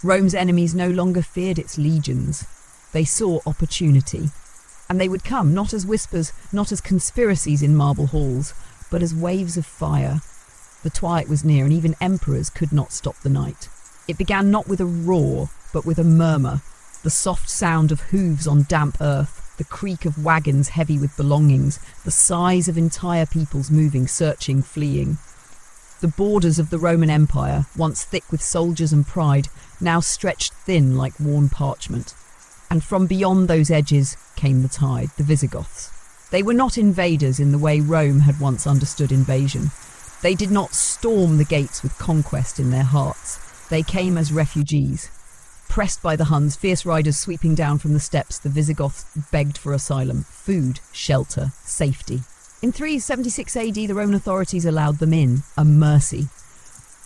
Rome's enemies no longer feared its legions. They saw opportunity. And they would come, not as whispers, not as conspiracies in marble halls, but as waves of fire. The twilight was near, and even emperors could not stop the night. It began not with a roar, but with a murmur, the soft sound of hooves on damp earth, the creak of wagons heavy with belongings, the sighs of entire peoples moving, searching, fleeing. The borders of the Roman Empire, once thick with soldiers and pride, now stretched thin like worn parchment. And from beyond those edges came the tide, the Visigoths. They were not invaders in the way Rome had once understood invasion. They did not storm the gates with conquest in their hearts. They came as refugees. Pressed by the Huns, fierce riders sweeping down from the steppes, the Visigoths begged for asylum, food, shelter, safety. In 376 AD, the Roman authorities allowed them in, a mercy.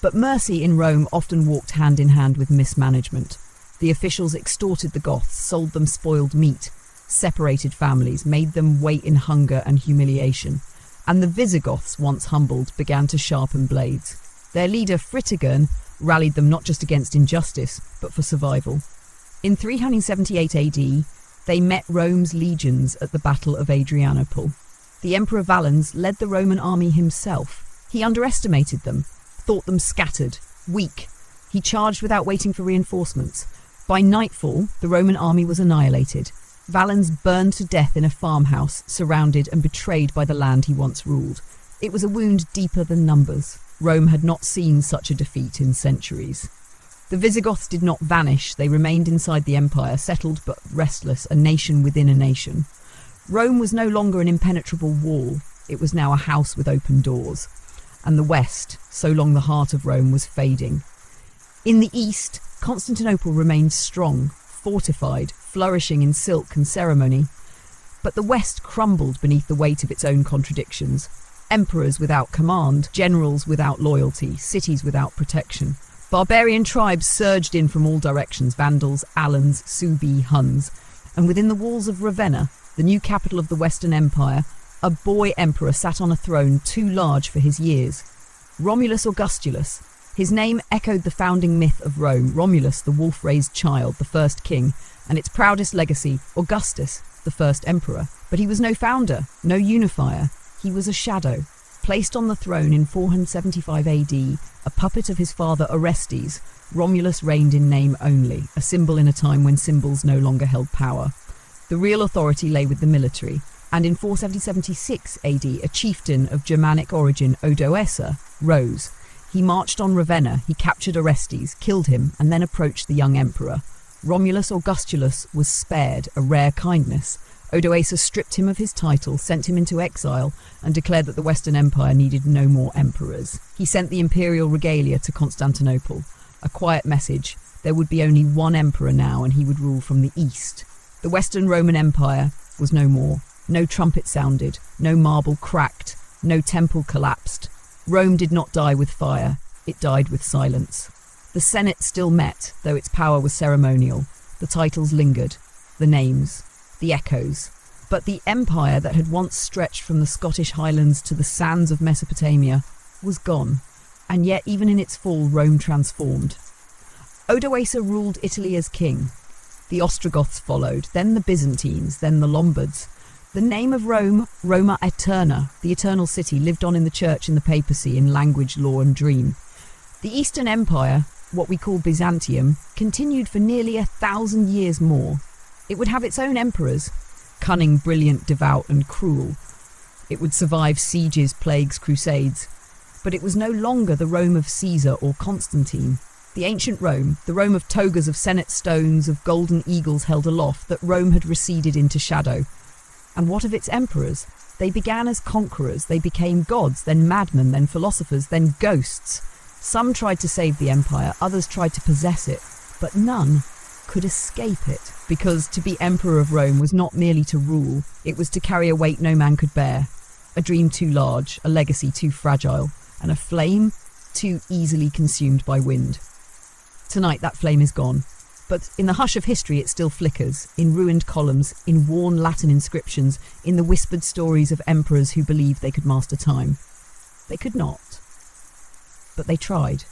But mercy in Rome often walked hand in hand with mismanagement. The officials extorted the Goths, sold them spoiled meat. separated families, made them wait in hunger and humiliation. And the Visigoths, once humbled, began to sharpen blades. Their leader, Fritigern, rallied them not just against injustice, but for survival. In 378 AD, they met Rome's legions at the Battle of Adrianople. The Emperor Valens led the Roman army himself. He underestimated them, thought them scattered, weak. He charged without waiting for reinforcements. By nightfall, the Roman army was annihilated. Valens burned to death in a farmhouse, surrounded and betrayed by the land he once ruled. It was a wound deeper than numbers. Rome had not seen such a defeat in centuries. The Visigoths did not vanish. They remained inside the empire, settled but restless, a nation within a nation. Rome was no longer an impenetrable wall. It was now a house with open doors. And the West, so long the heart of Rome, was fading. In the East, Constantinople remained strong, fortified, flourishing in silk and ceremony. But the West crumbled beneath the weight of its own contradictions. Emperors without command, generals without loyalty, cities without protection. Barbarian tribes surged in from all directions: Vandals, Alans, Suebi, Huns. And within the walls of Ravenna, the new capital of the Western Empire, a boy emperor sat on a throne too large for his years. Romulus Augustulus. His name echoed the founding myth of Rome: Romulus, the wolf-raised child, the first king, and its proudest legacy, Augustus, the first emperor. But he was no founder, no unifier. He was a shadow. Placed on the throne in 475 AD, a puppet of his father Orestes, Romulus reigned in name only, a symbol in a time when symbols no longer held power. The real authority lay with the military, and in 476 AD, a chieftain of Germanic origin, Odoacer, rose. He marched on Ravenna, he captured Orestes, killed him, and then approached the young emperor. Romulus Augustulus was spared, a rare kindness. Odoacer stripped him of his title, sent him into exile, and declared that the Western Empire needed no more emperors. He sent the imperial regalia to Constantinople, a quiet message. There would be only one emperor now, and he would rule from the east. The Western Roman Empire was no more. No trumpet sounded, no marble cracked, no temple collapsed. Rome did not die with fire, it died with silence. The Senate still met, though its power was ceremonial. The titles lingered, the names, the echoes. But the empire that had once stretched from the Scottish highlands to the sands of Mesopotamia was gone. And yet, even in its fall, Rome transformed. Odoacer ruled Italy as king. The Ostrogoths followed, then the Byzantines, then the Lombards. The name of Rome, Roma Eterna, the eternal city, lived on in the church, in the papacy, in language, law and dream. The Eastern Empire, what we call Byzantium, continued for nearly 1,000 years more. It would have its own emperors, cunning, brilliant, devout and cruel. It would survive sieges, plagues, crusades. But it was no longer the Rome of Caesar or Constantine. The ancient Rome, the Rome of togas, of Senate stones, of golden eagles held aloft, that Rome had receded into shadow. And what of its emperors? They began as conquerors, they became gods, then madmen, then philosophers, then ghosts. Some tried to save the empire, others tried to possess it, but none could escape it, because to be emperor of Rome was not merely to rule, it was to carry a weight no man could bear, a dream too large, a legacy too fragile, and a flame too easily consumed by wind. Tonight that flame is gone, but in the hush of history it still flickers, in ruined columns, in worn Latin inscriptions, in the whispered stories of emperors who believed they could master time. They could not, but they tried.